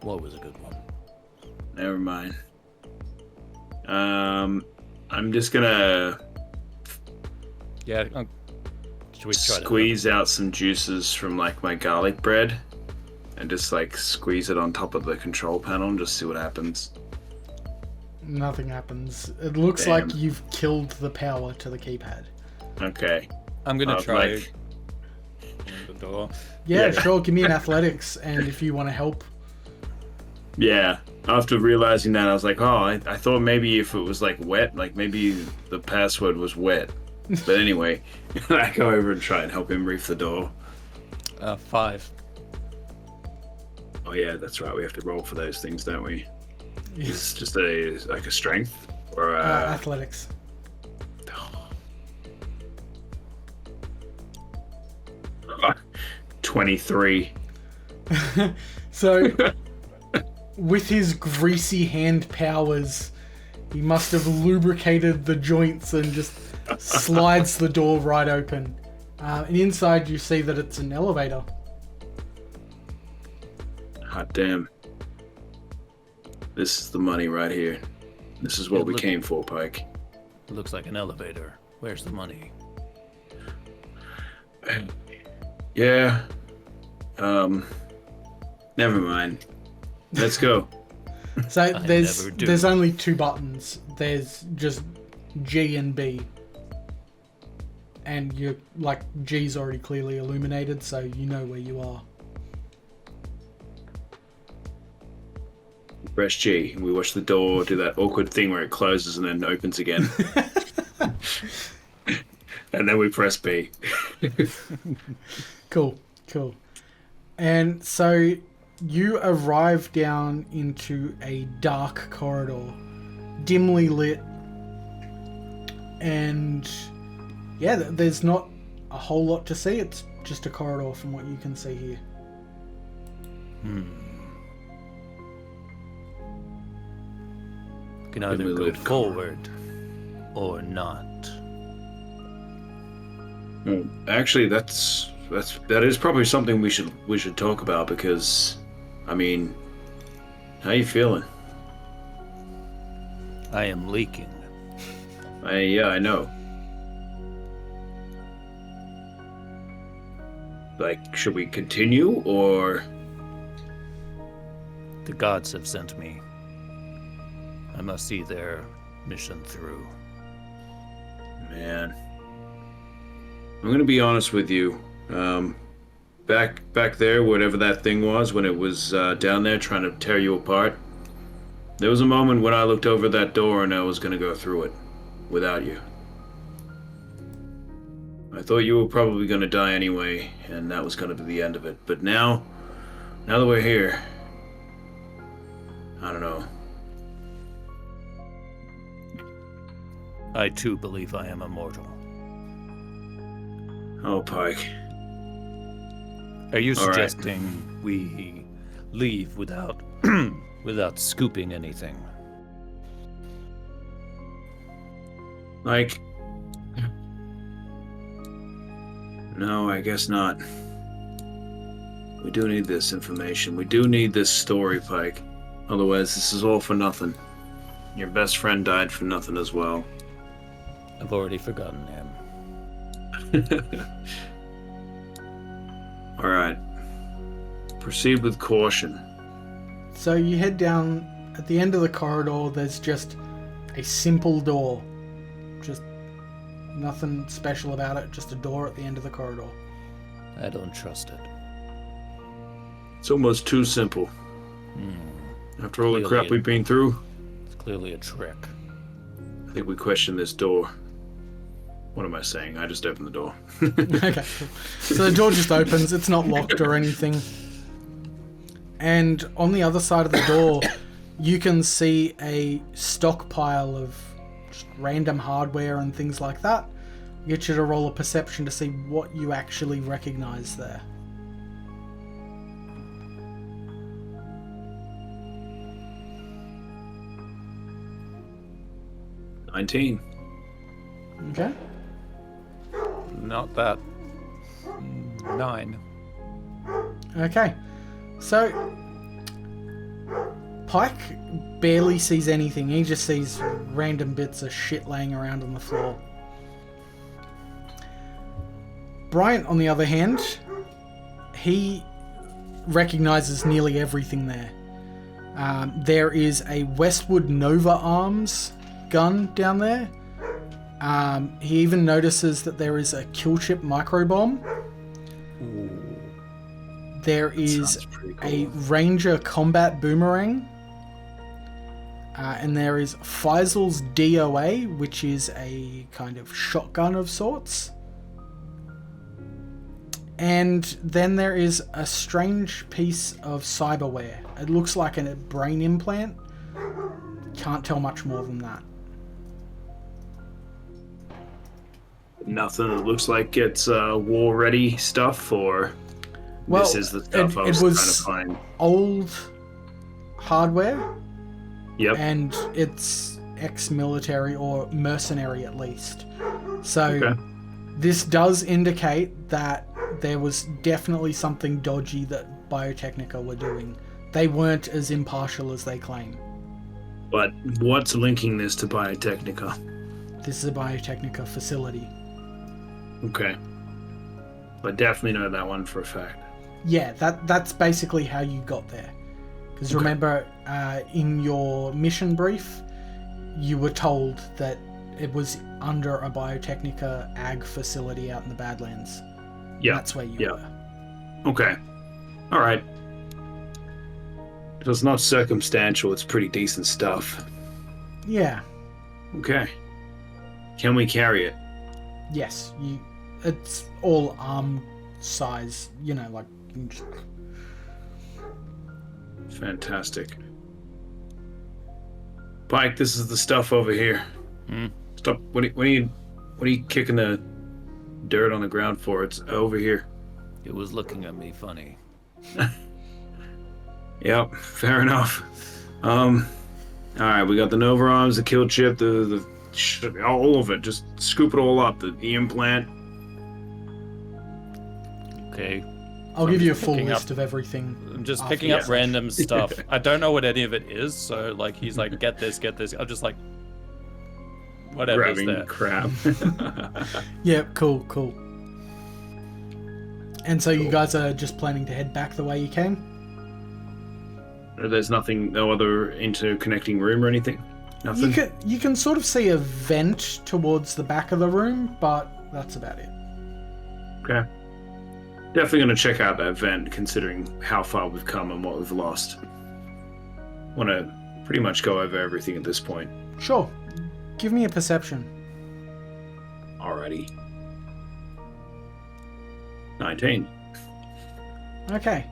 What was a good one? Never mind. I'm just gonna Yeah. Should we try squeeze out some juices from like my garlic bread and just like squeeze it on top of the control panel and just see what happens. Nothing happens. It looks Damn. like you've killed the power to the keypad. Okay. I'm gonna try Like, the door. Yeah, Yeah. sure. Give me an athletics, and if you want to help. yeah. After realizing that, I was like, oh, I thought maybe if it was like wet, like maybe the password was wet. But anyway, I go over and try and help him reef the door. 5. Oh yeah, that's right. We have to roll for those things, don't we? Yes. It's just a strength or Athletics. 23. So, with his greasy hand powers, he must have lubricated the joints and just slides the door right open. And inside you see that it's an elevator. Hot damn. This is the money right here. This is what we came for, Pyke. It looks like an elevator. Where's the money? Yeah. Never mind. Let's go. So there's never do. there's only two buttons. There's just G and B. And you like G's already clearly illuminated, so you know where you are. Press G, and we watch the door do that awkward thing where it closes and then opens again. And then we press B. Cool. And so you arrive down into a dark corridor, dimly lit, and yeah, there's not a whole lot to see. It's just a corridor from what you can see here. We can either go forward or not. Well, actually, that is probably something we should talk about because, I mean, how you feeling? I am leaking. Yeah, I know. Like, should we continue or? The gods have sent me. I must see their mission through. Man, I'm gonna be honest with you. Back there, whatever that thing was, when it was down there trying to tear you apart, there was a moment when I looked over that door and I was gonna go through it without you. I thought you were probably gonna die anyway, and that was gonna be the end of it. But now that we're here, I don't know. I too believe I am immortal. Oh, Pyke. Are you All right. suggesting we leave without without scooping anything? Like, no, I guess not. We do need this information. We do need this story, Pyke. Otherwise, this is all for nothing. Your best friend died for nothing as well. I've already forgotten him. All right. Proceed with caution. So you head down at the end of the corridor. There's just a simple door, just nothing special about it. Just a door at the end of the corridor. I don't trust it. It's almost too simple. After all the Clearly crap we've been through, It's clearly a trick. I think we question this door. What am I saying? I just opened the door. Okay, cool. So the door just opens. It's not locked or anything. And on the other side of the door, you can see a stockpile of just random hardware and things like that. Get you to roll a perception to see what you actually recognize there. $19. Okay. Not that. 9. Okay. So Pyke barely sees anything. He just sees random bits of shit laying around on the floor. Bryant, on the other hand, he recognizes nearly everything there. There is a Westwood Nova Arms gun down there. He even notices that there is a kill chip micro bomb. There is Sounds pretty a cool. Ranger combat boomerang. And there is Faisal's DOA, which is a kind of shotgun of sorts. And then there is a strange piece of cyberware. It looks like a brain implant. Can't tell much more than that. Nothing. It looks like it's war-ready stuff, or Well, this is the stuff I it was was trying to find. old hardware, Yep. and it's ex-military or mercenary at least. So Okay. this does indicate that there was definitely something dodgy that Biotechnica were doing they weren't as impartial as they claim. But what's linking this to Biotechnica? This is a Biotechnica facility. Okay. I definitely know that one for a fact. Yeah, that's basically how you got there. Because remember, in your mission brief, you were told that it was under a Biotechnica ag facility out in the Badlands. Yeah. That's where you were. Okay. All right. So it's not circumstantial. It's pretty decent stuff. Yeah. Okay. Can we carry it? Yes. It's all arm size. You know, like. You can just... Fantastic. Pyke, this is the stuff over here. Stop. What are you kicking the dirt on the ground for? It's over here. It was looking at me funny. Yep, fair enough. All right, we got the Nova arms, the kill chip, the all of it. Just scoop it all up. The implant. Okay. I'll give you a full list of everything. I'm just picking up random stuff. I don't know what any of it is, so like he's like, get this. I'm just like, whatever's Grabbing there. crap. Yeah, cool. And so you guys are just planning to head back the way you came? There's nothing, no other interconnecting room or anything? Nothing? You can sort of see a vent towards the back of the room, but that's about it. Okay. Definitely going to check out that vent, considering how far we've come and what we've lost. Want to pretty much go over everything at this point. Sure. Give me a perception. Alrighty. 19. Okay.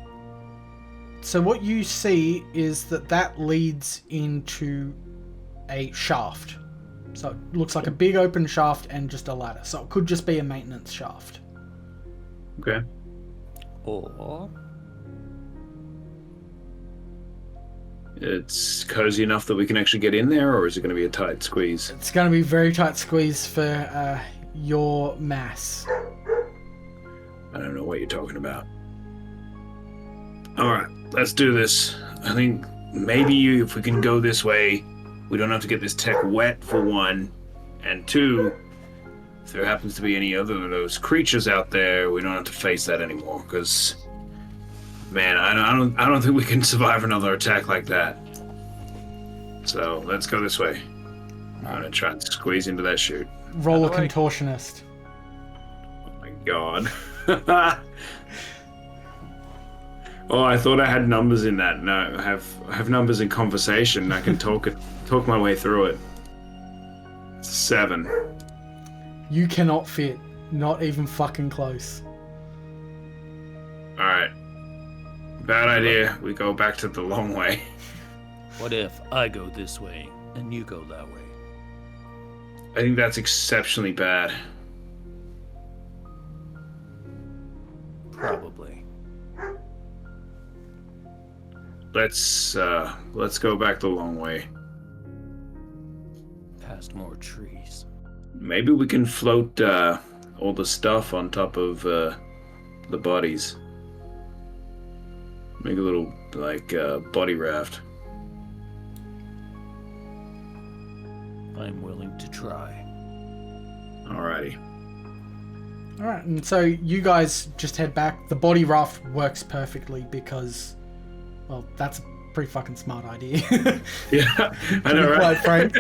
So what you see is that leads into a shaft. So it looks like a big open shaft and just a ladder. So it could just be a maintenance shaft. Okay. Or It's cozy enough that we can actually get in there, or is it going to be a tight squeeze? It's going to be a very tight squeeze for your mass. I don't know what you're talking about. Alright, let's do this. I think maybe if we can go this way, we don't have to get this tech wet, for one. And two, if there happens to be any other of those creatures out there, we don't have to face that anymore, because... Man, I don't think we can survive another attack like that. So, let's go this way. I'm gonna try and squeeze into that chute. Roll a contortionist. Oh my god. Oh, I thought I had numbers in that. No, I have numbers in conversation. I can talk my way through it. It's a 7. You cannot fit. Not even fucking close. Alright. Bad idea. We go back to the long way. what if I go this way and you go that way? I think that's exceptionally bad. Probably. Let's go back the long way. Past more trees. Maybe we can float all the stuff on top of the bodies. Make a little, like, body raft. I'm willing to try. Alrighty. Alright, and so you guys just head back. The body raft works perfectly because, well, that's a pretty fucking smart idea. Yeah, I know, right? Quite frank.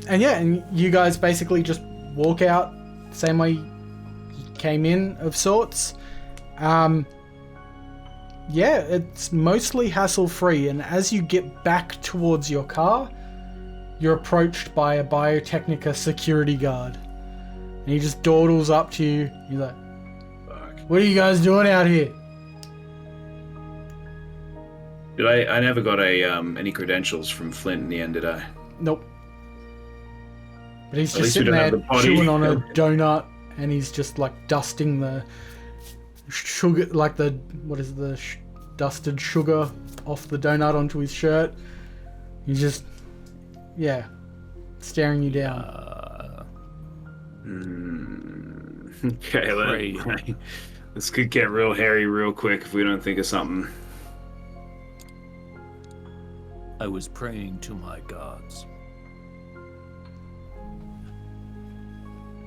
And yeah, and you guys basically just walk out the same way you came in, of sorts. Yeah, it's mostly hassle-free, and as you get back towards your car, you're approached by a Biotechnica security guard. And he just dawdles up to you. He's like, Fuck. "What are you guys doing out here?" Did I never got any credentials from Flint in the end, did I? Nope. But he's At just least we sitting don't have there the body. chewing on a donut, and he's just like dusting the sugar, like the dusted sugar off the donut onto his shirt. He's just, yeah, staring you down. Okay, this could get real hairy real quick if we don't think of something. I was praying to my gods.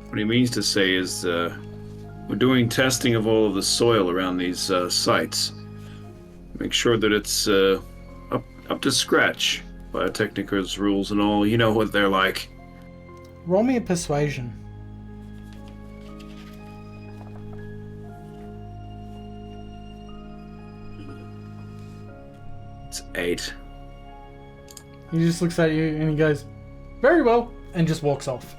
What he means to say is, we're doing testing of all of the soil around these sites. Make sure that it's up to scratch. Biotechnica's rules and all, you know what they're like. Roll me a persuasion. It's 8. He just looks at you and he goes, "Very well," and just walks off.